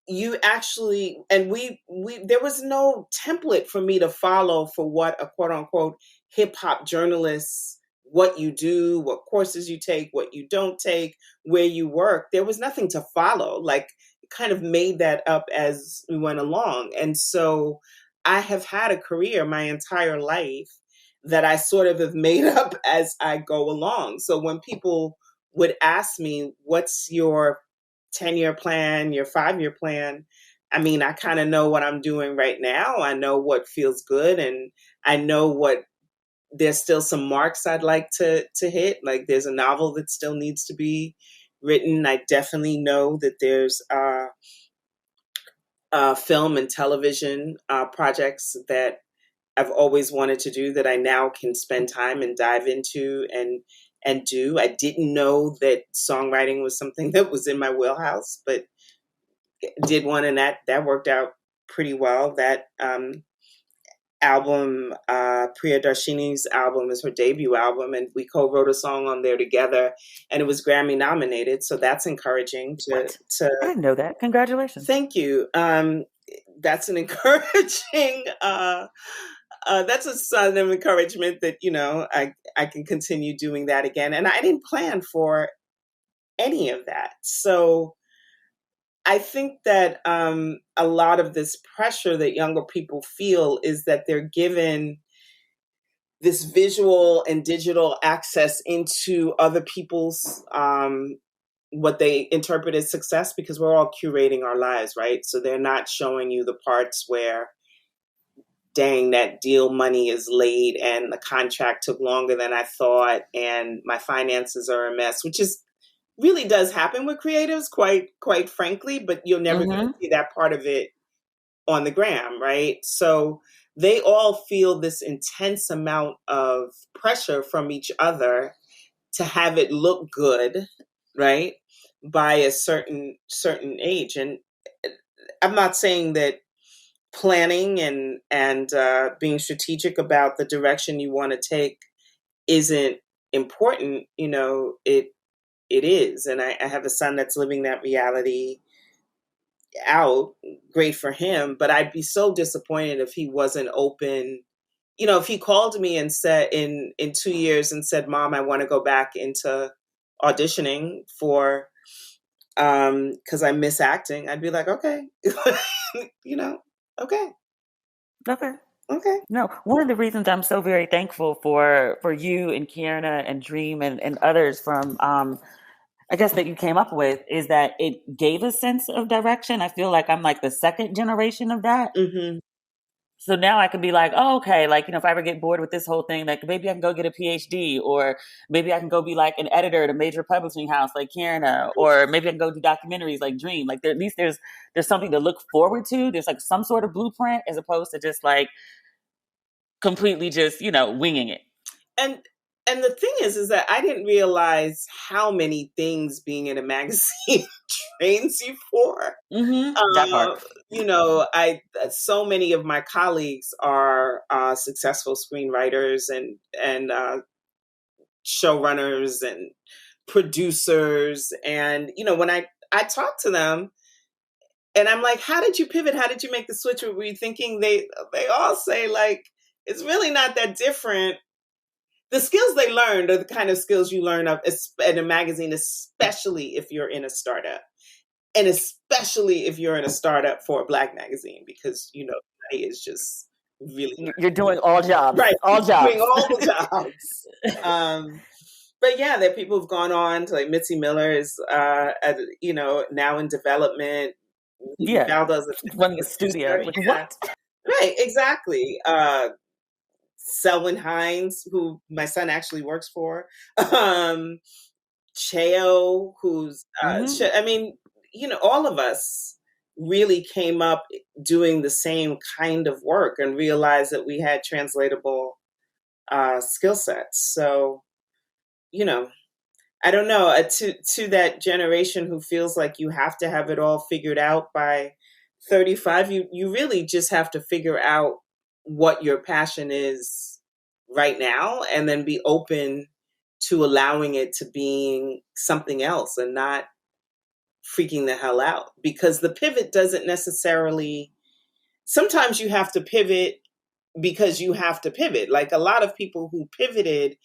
you actually, and we there was no template for me to follow for what a quote unquote hip hop journalist, what you do, what courses you take, what you don't take, where you work. There was nothing to follow. Like, kind of made that up as we went along. And so I have had a career my entire life that I sort of have made up as I go along. So when people would ask me, what's your 10-year plan, your 5-year plan? I mean, I kind of know what I'm doing right now. I know what feels good, and I know there's still some marks I'd like to hit. Like, there's a novel that still needs to be written. I definitely know that there's film and television projects that I've always wanted to do that I now can spend time and dive into and do. I didn't know that songwriting was something that was in my wheelhouse, but did one, and that worked out pretty well. That album, Priya Darshini's album is her debut album, and we co-wrote a song on there together, and it was Grammy nominated. So that's encouraging What? to I didn't know that. Congratulations. Thank you. That's an encouraging, that's a sign of encouragement that, I can continue doing that again. And I didn't plan for any of that. So I think that a lot of this pressure that younger people feel is that they're given this visual and digital access into other people's what they interpret as success, because we're all curating our lives, right? So they're not showing you the parts where, dang, that deal money is late and the contract took longer than I thought and my finances are a mess, which is really does happen with creatives, quite frankly, but you're never going to see that part of it on the gram, right? So they all feel this intense amount of pressure from each other to have it look good, right, by a certain age. And I'm not saying that planning and being strategic about the direction you want to take isn't important. It is. And I have a son that's living that reality out. Great for him. But I'd be so disappointed if he wasn't open. If he called me and said in 2 years and said, Mom, I want to go back into auditioning for, because I miss acting, I'd be like, okay, okay. Okay. No, one of the reasons I'm so very thankful for you and Kierna and Dream and others from I guess that you came up with is that it gave a sense of direction. I feel like I'm like the second generation of that. Mm-hmm. So now I can be like, oh, okay, like, if I ever get bored with this whole thing, like maybe I can go get a PhD, or maybe I can go be like an editor at a major publishing house like Kierna, or maybe I can go do documentaries like Dream. Like at least there's something to look forward to. There's like some sort of blueprint as opposed to just like completely just, winging it. And the thing is that I didn't realize how many things being in a magazine trains you for. That part. So many of my colleagues are successful screenwriters and showrunners and producers. And, when I talk to them and I'm like, how did you pivot? How did you make the switch? Were you thinking they all say like, it's really not that different. The skills they learned are the kind of skills you learn in a magazine, especially if you're in a startup. And especially if you're in a startup for a Black magazine, because, money is just really... You're doing all jobs. Right. All jobs. Doing all the jobs. But yeah, there are people who've gone on to, like, Mitzi Miller is, now in development. Yeah. Now does running a studio. Like, what? Right, exactly. Selwyn Hines, who my son actually works for, Cheo, who's, all of us really came up doing the same kind of work and realized that we had translatable skill sets. So, I don't know, to that generation who feels like you have to have it all figured out by 35, you really just have to figure out what your passion is right now, and then be open to allowing it to being something else and not freaking the hell out. Because the pivot doesn't necessarily, sometimes you have to pivot because you have to pivot. Like a lot of people who pivoted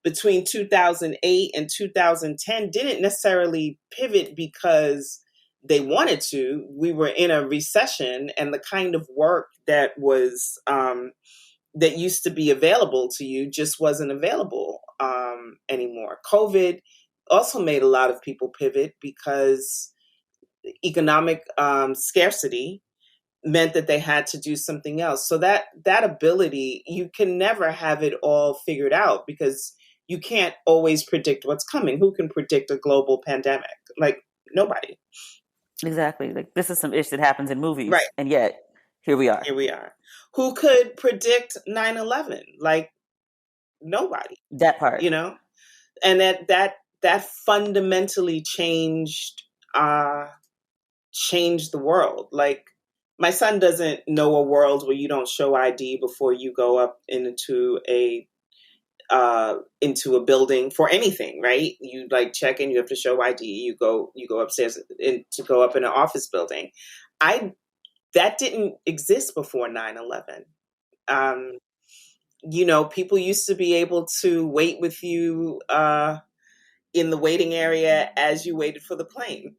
between 2008 and 2010 didn't necessarily pivot because they wanted to. We were in a recession, and the kind of work that was that used to be available to you just wasn't available anymore. COVID also made a lot of people pivot because economic scarcity meant that they had to do something else. So that ability, you can never have it all figured out because you can't always predict what's coming. Who can predict a global pandemic? Like, nobody. Exactly. Like, this is some ish that happens in movies. Right. And yet, here we are. Who could predict 9/11? Like, nobody. That part. And that fundamentally changed the world. Like, my son doesn't know a world where you don't show ID before you go up into a building for anything, right? You like check in, you have to show ID. You go upstairs to go up in an office building. That didn't exist before 9/11. People used to be able to wait with you in the waiting area as you waited for the plane.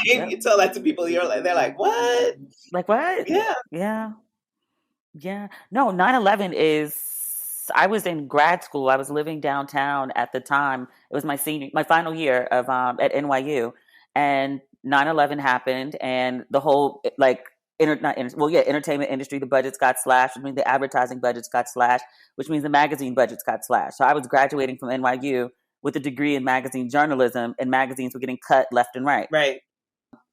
Yep. You tell that to people, they're like, what? Like what? Yeah. Yeah. Yeah. No, 9/11 is, I was in grad school. I was living downtown at the time. It was my final year of at NYU, and 9/11 happened, and the whole like entertainment industry, the budgets got slashed, which means the advertising budgets got slashed, which means the magazine budgets got slashed. So I was graduating from NYU with a degree in magazine journalism, and magazines were getting cut left and right. Right.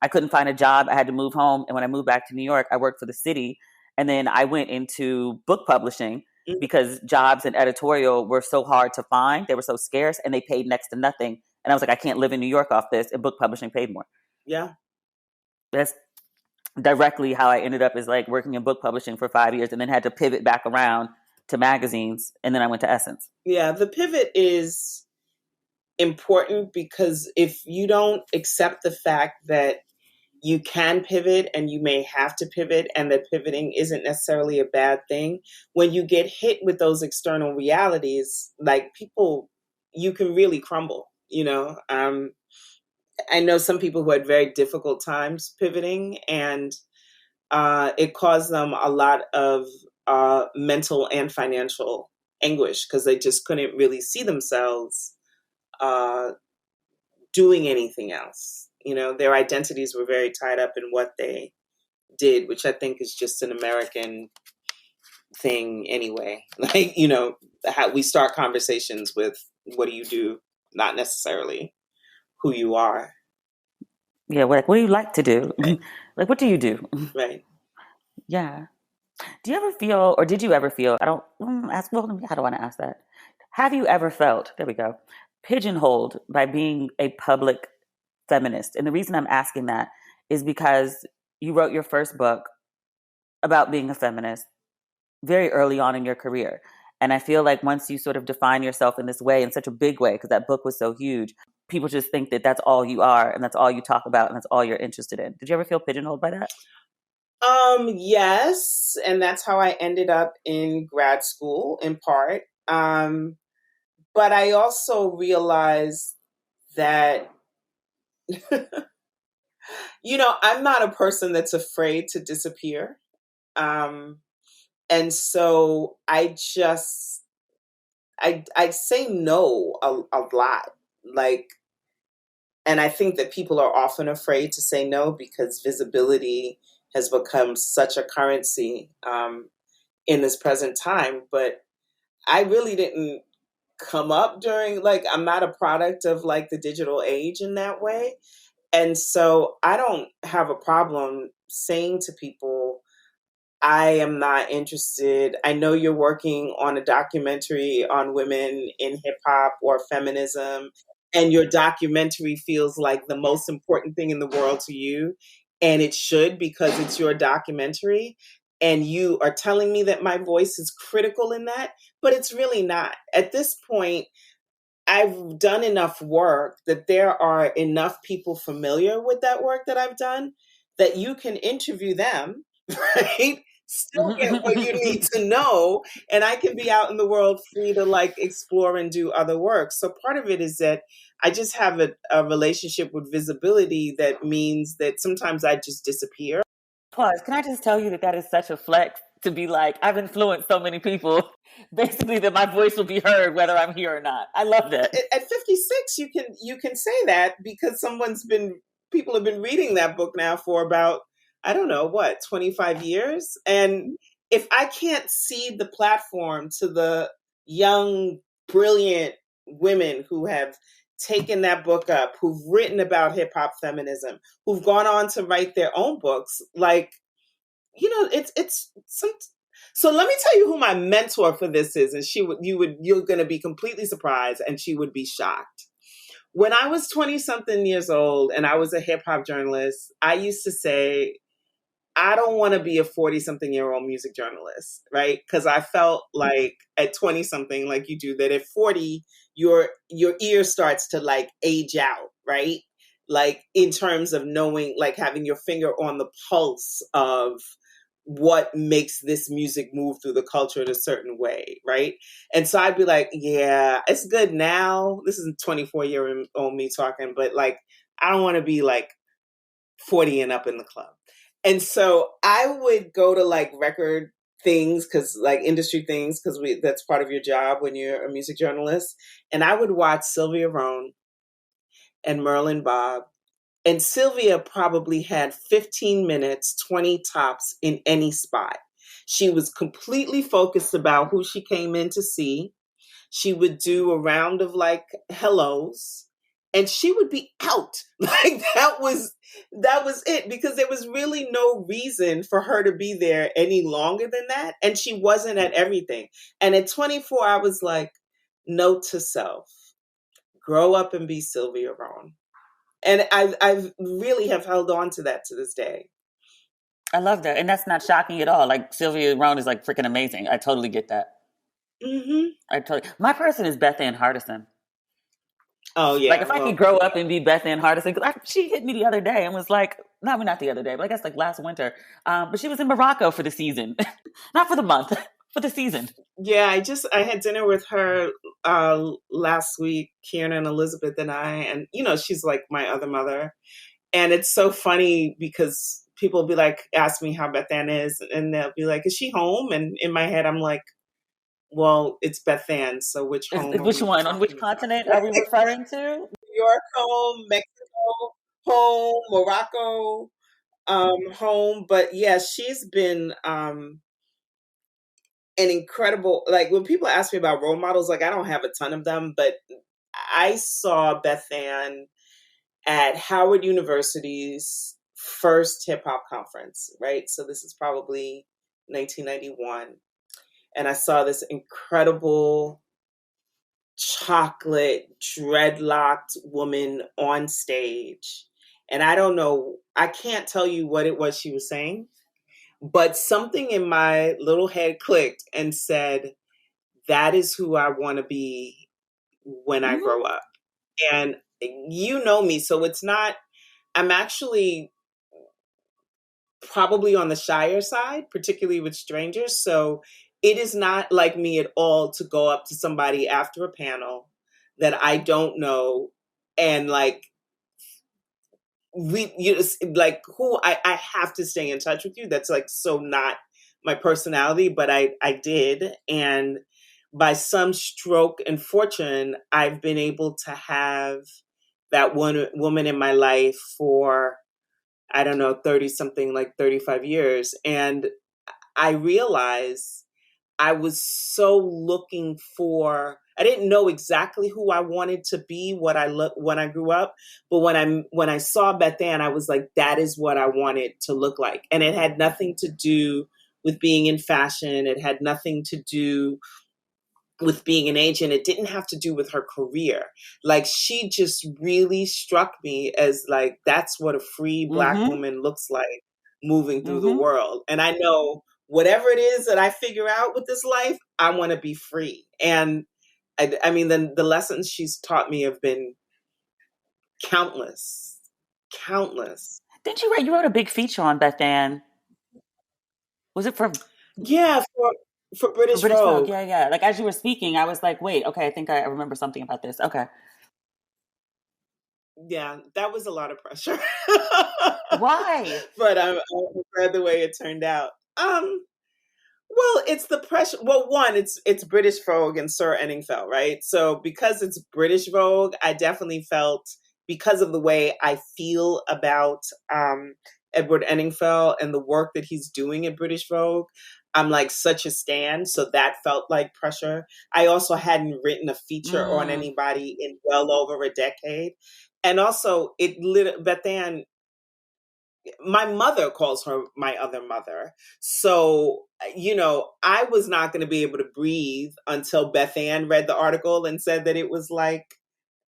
I couldn't find a job. I had to move home. And when I moved back to New York, I worked for the city. And then I went into book publishing because jobs in editorial were so hard to find. They were so scarce and they paid next to nothing. And I was like, I can't live in New York off this. And book publishing paid more. Yeah. That's directly how I ended up, is like working in book publishing for 5 years and then had to pivot back around to magazines. And then I went to Essence. Yeah. The pivot is important because if you don't accept the fact that you can pivot and you may have to pivot and that pivoting isn't necessarily a bad thing, when you get hit with those external realities, like people, you can really crumble, I know some people who had very difficult times pivoting, and it caused them a lot of mental and financial anguish because they just couldn't really see themselves doing anything else. Their identities were very tied up in what they did, which I think is just an American thing anyway. Like, how we start conversations with what do you do, not necessarily who you are. Yeah, what do you like to do? Right. Like, what do you do? Right. Yeah. Do you ever feel, or did you ever feel, I don't ask, well, how do I want to ask that? Have you ever felt, there we go, pigeonholed by being a public feminist? And the reason I'm asking that is because you wrote your first book about being a feminist very early on in your career. And I feel like once you sort of define yourself in this way, in such a big way, because that book was so huge, people just think that that's all you are and that's all you talk about and that's all you're interested in. Did you ever feel pigeonholed by that? Yes. And that's how I ended up in grad school in part. But I also realized that, I'm not a person that's afraid to disappear. And so I say no a lot. Like, and I think that people are often afraid to say no because visibility has become such a currency in this present time. But I really didn't come up during, like, I'm not a product of like the digital age in that way. And so I don't have a problem saying to people, I am not interested. I know you're working on a documentary on women in hip hop or feminism, and your documentary feels like the most important thing in the world to you. And it should, because it's your documentary. And you are telling me that my voice is critical in that, but it's really not. At this point, I've done enough work that there are enough people familiar with that work that I've done that you can interview them, right? Still get what you need to know. And I can be out in the world free to like explore and do other work. So part of it is that I just have a relationship with visibility that means that sometimes I just disappear. Pause. Can I just tell you that is such a flex to be like, I've influenced so many people, basically, that my voice will be heard whether I'm here or not. I love that. At 56, you can say that because people have been reading that book now for about, I don't know, 25 years. And if I can't see the platform to the young, brilliant women who have taken that book up, who've written about hip hop feminism, who've gone on to write their own books, like, it's some. So let me tell you who my mentor for this is, and you're going to be completely surprised, and she would be shocked. When I was 20 something years old and I was a hip hop journalist, I used to say, I don't want to be a 40-something-year-old music journalist, right? Because I felt like at 20-something, like you do, that at 40, your ear starts to like age out, right? Like in terms of knowing, like having your finger on the pulse of what makes this music move through the culture in a certain way, right? And so I'd be like, yeah, it's good now. This is 24-year-old me talking, but like, I don't want to be like 40 and up in the club. And so I would go to like record things, because like industry things, because that's part of your job when you're a music journalist. And I would watch Sylvia Rhone and Merlin Bob. And Sylvia probably had 15 minutes, 20 tops in any spot. She was completely focused about who she came in to see. She would do a round of like hellos, and she would be out. Like that was it, because there was really no reason for her to be there any longer than that. And she wasn't at everything. And at 24, I was like, note to self, grow up and be Sylvia Rhone. And I really have held on to that to this day. I love that. And that's not shocking at all. Like Sylvia Rhone is like freaking amazing. I totally get that. Mm-hmm. My person is Beth Ann Hardison. Oh yeah. Like if I could grow up and be Beth Ann Hardison, because she hit me the other day and was like, not the other day, but I guess like last winter. But she was in Morocco for the season, not for the month, for the season. Yeah, I had dinner with her last week, Kierna and Elizabeth and I, and she's like my other mother. And it's so funny because people will be like, ask me how Beth Ann is, and they'll be like, is she home? And in my head, I'm like, well, it's Beth Ann, so which home? Which one? On which continent are we referring to? New York home, Mexico home, Morocco home. But yeah, she's been an incredible, like when people ask me about role models, like I don't have a ton of them, but I saw Beth Ann at Howard University's first hip hop conference, right? So this is probably 1991. And I saw this incredible chocolate dreadlocked woman on stage. And I don't know, I can't tell you what it was she was saying, but something in my little head clicked and said, that is who I want to be when I grow up. And you know me, so it's not, I'm actually probably on the shyer side, particularly with strangers. So it is not like me at all to go up to somebody after a panel that I don't know and like, like who I have to stay in touch with you. That's like so not my personality, but I did. And by some stroke and fortune, I've been able to have that one woman in my life for, I don't know, 30 something, like 35 years. And I realized I was so looking for, I didn't know exactly who I wanted to be, when I grew up. But when I saw Beth Ann, I was like, that is what I wanted to look like. And it had nothing to do with being in fashion. It had nothing to do with being an agent. It didn't have to do with her career. Like she just really struck me as like, that's what a free Black woman looks like moving through the world. And I know whatever it is that I figure out with this life, I want to be free. And I mean, the lessons she's taught me have been countless. Didn't you wrote a big feature on Beth Ann? Was it for? Yeah, for British Vogue. Yeah. Like as you were speaking, I was like, wait, okay, I think I remember something about this. Okay. Yeah, that was a lot of pressure. Why? But I'm glad the way it turned out. Well, it's the pressure. Well, one, it's British Vogue and Sir Enningfell, right? So because it's British Vogue, I definitely felt, because of the way I feel about Edward Enningfell and the work that he's doing at British Vogue, I'm like such a stan. So that felt like pressure. I also hadn't written a feature on anybody in well over a decade. And also Beth Ann, my mother calls her my other mother. So, I was not going to be able to breathe until Beth Ann read the article and said that it was like,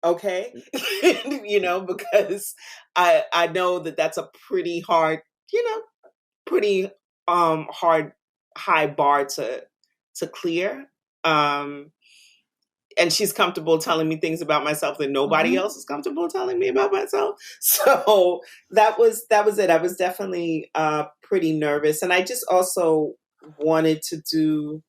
okay, because I know that that's a pretty hard, pretty high bar to clear. And she's comfortable telling me things about myself that nobody else is comfortable telling me about myself. So that was it. I was definitely pretty nervous. And I just also wanted to do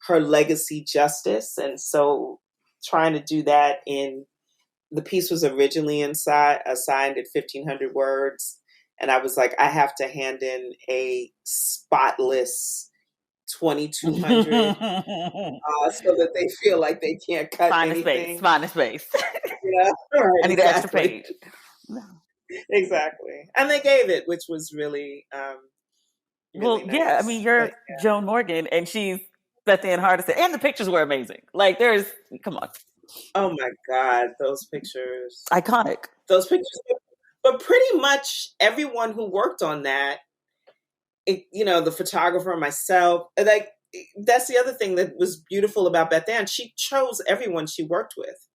her legacy justice. And so trying to do that the piece was originally assigned at 1,500 words. And I was like, I have to hand in a spotless 2,200 so that they feel like they can't cut anything. Find a space. Yeah, right, I need an extra page. Exactly. And they gave it, which was really, really nice. Yeah, I mean, you're Joan Morgan, and she's Bethann Hardison, and the pictures were amazing. Like, come on. Oh my God, those pictures. Iconic. Those pictures. But pretty much everyone who worked on that, the photographer, myself, like, that's the other thing that was beautiful about Bethann. She chose everyone she worked with.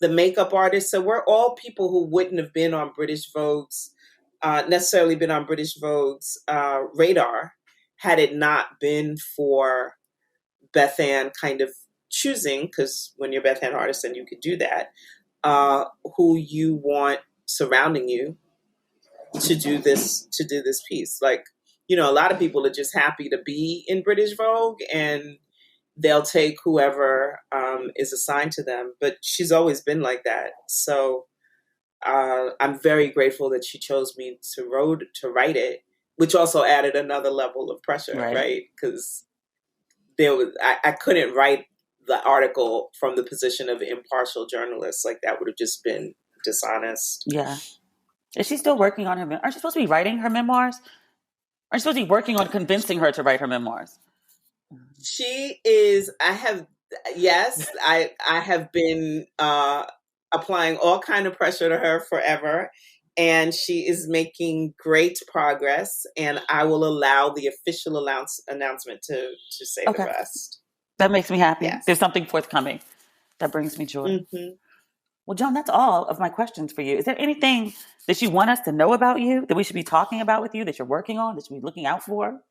The makeup artists. So we're all people who wouldn't have been on British Vogue's, necessarily been on British Vogue's radar had it not been for Bethann kind of choosing, because when you're Bethann Hardison, you could do that, who you want surrounding you to do this piece. Like, a lot of people are just happy to be in British Vogue and they'll take whoever is assigned to them. But she's always been like that. So I'm very grateful that she chose me to write it, which also added another level of pressure, right? Because I couldn't write the article from the position of impartial journalist. Like, that would have just been dishonest. Yeah. Is she still working on her? Aren't you supposed to be writing her memoirs? Aren't you supposed to be working on convincing her to write her memoirs? She is. I have been applying all kind of pressure to her forever, and she is making great progress. And I will allow the official announcement to say the rest. That makes me happy. Yes. There's something forthcoming that brings me joy. Mm-hmm. Well, Joan, that's all of my questions for you. Is there anything that you want us to know about you, that we should be talking about with you, that you're working on, that you should be looking out for?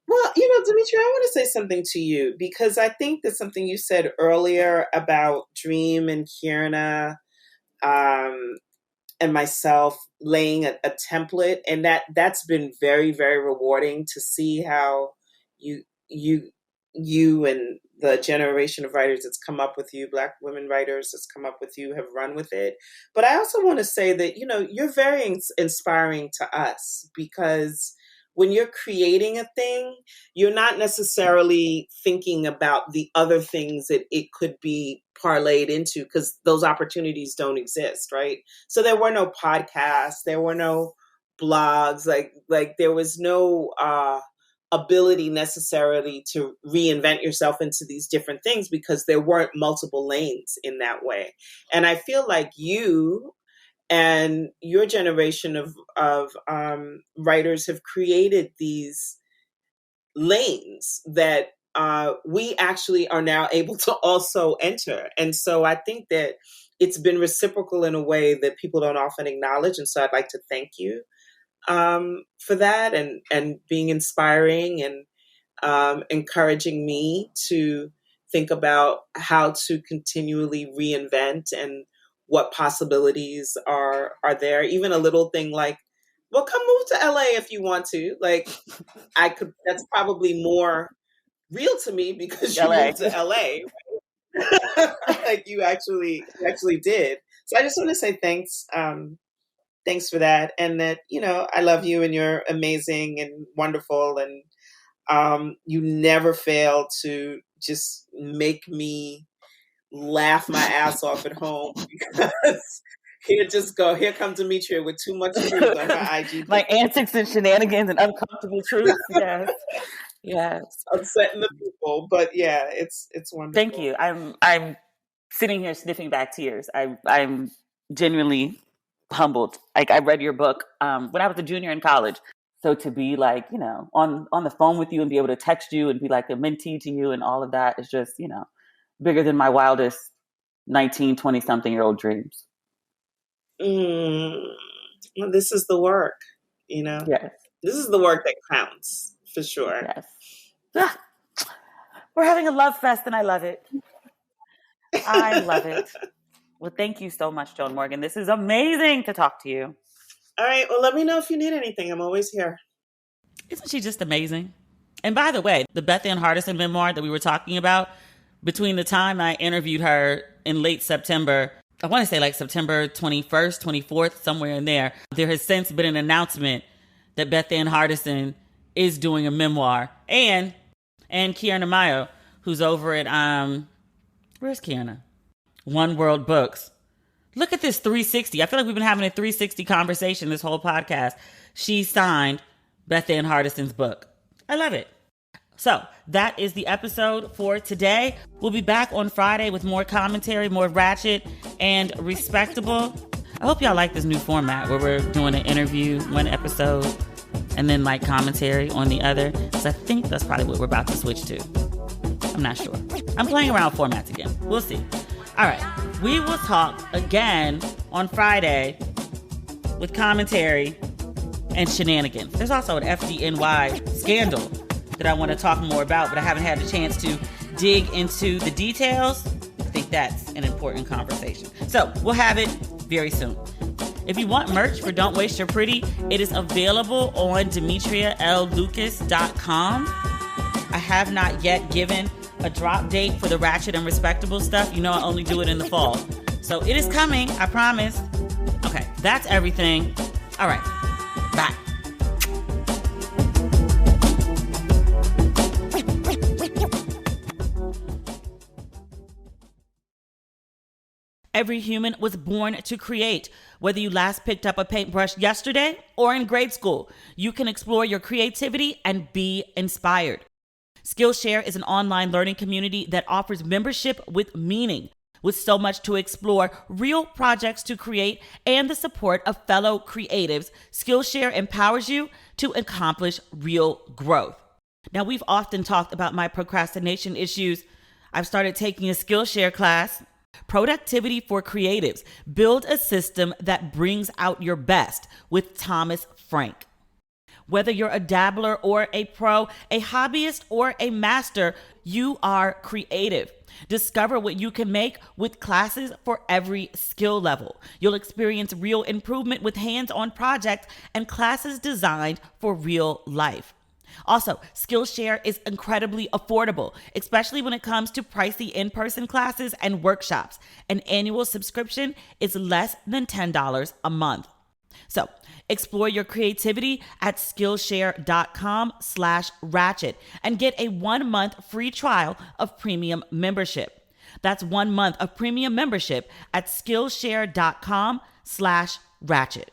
Well, Demetria, I want to say something to you, because I think that something you said earlier about Dream and Kierna and myself laying a template, and that's been very, very rewarding to see how you and the generation of writers that's come up with you, Black women writers that's come up with you, have run with it. But I also want to say that, you're very inspiring to us, because when you're creating a thing, you're not necessarily thinking about the other things that it could be parlayed into, because those opportunities don't exist, right? So there were no podcasts, there were no blogs, like there was no ability necessarily to reinvent yourself into these different things, because there weren't multiple lanes in that way. And I feel like you and your generation of writers have created these lanes that we actually are now able to also enter. And so I think that it's been reciprocal in a way that people don't often acknowledge. And so I'd like to thank you for that, and being inspiring and encouraging me to think about how to continually reinvent and what possibilities are there. Even a little thing like, well, come move to LA if you want to. Like, that's probably more real to me because you moved to LA. Right? Like, you actually did. So I just want to say thanks. Thanks for that. And that, I love you and you're amazing and wonderful. And you never fail to just make me laugh my ass off at home, because here comes Demetria with too much truth on her IG. My antics and shenanigans and uncomfortable truths. Yes. Yes. Upsetting the people. But yeah, it's wonderful. Thank you. I'm sitting here sniffing back tears. I'm genuinely humbled. Like, I read your book when I was a junior in college. So to be like, on the phone with you and be able to text you and be like a mentee to you and all of that is just, bigger than my wildest 19, 20-something-year-old dreams. Well, this is the work, Yes. This is the work that counts, for sure. Yes. We're having a love fest, and I love it. I love it. Well, thank you so much, Joan Morgan. This is amazing to talk to you. All right. Well, let me know if you need anything. I'm always here. Isn't she just amazing? And by the way, the Beth Ann Hardison memoir that we were talking about, between the time I interviewed her in late September, I want to say like September 21st, 24th, somewhere in there, there has since been an announcement that Beth Ann Hardison is doing a memoir. And Kierna Mayo, who's over at, where's Kierna? One World Books. Look at this 360. I feel like we've been having a 360 conversation this whole podcast. She signed Beth Ann Hardison's book. I love it. So that is the episode for today. We'll be back on Friday with more commentary, more Ratchet and Respectable. I hope y'all like this new format where we're doing an interview one episode and then like commentary on the other. So I think that's probably what we're about to switch to. I'm not sure. I'm playing around with formats again. We'll see. All right. We will talk again on Friday with commentary and shenanigans. There's also an FDNY scandal that I want to talk more about, but I haven't had the chance to dig into the details. I think that's an important conversation. So we'll have it very soon. If you want merch for Don't Waste Your Pretty, it is available on demetriallucas.com. I have not yet given a drop date for the Ratchet and Respectable stuff. You know I only do it in the fall. So it is coming, I promise. Okay, that's everything. All right, bye. Every human was born to create. Whether you last picked up a paintbrush yesterday or in grade school, you can explore your creativity and be inspired. Skillshare is an online learning community that offers membership with meaning. With so much to explore, real projects to create, and the support of fellow creatives, Skillshare empowers you to accomplish real growth. Now, we've often talked about my procrastination issues. I've started taking a Skillshare class. Productivity for Creatives. Build a system that brings out your best with Thomas Frank. Whether you're a dabbler or a pro, a hobbyist or a master, you are creative. Discover what you can make with classes for every skill level. You'll experience real improvement with hands-on projects and classes designed for real life. Also, Skillshare is incredibly affordable, especially when it comes to pricey in-person classes and workshops. An annual subscription is less than $10 a month. So, explore your creativity at Skillshare.com/ratchet and get a 1-month free trial of premium membership. That's 1 month of premium membership at Skillshare.com/ratchet.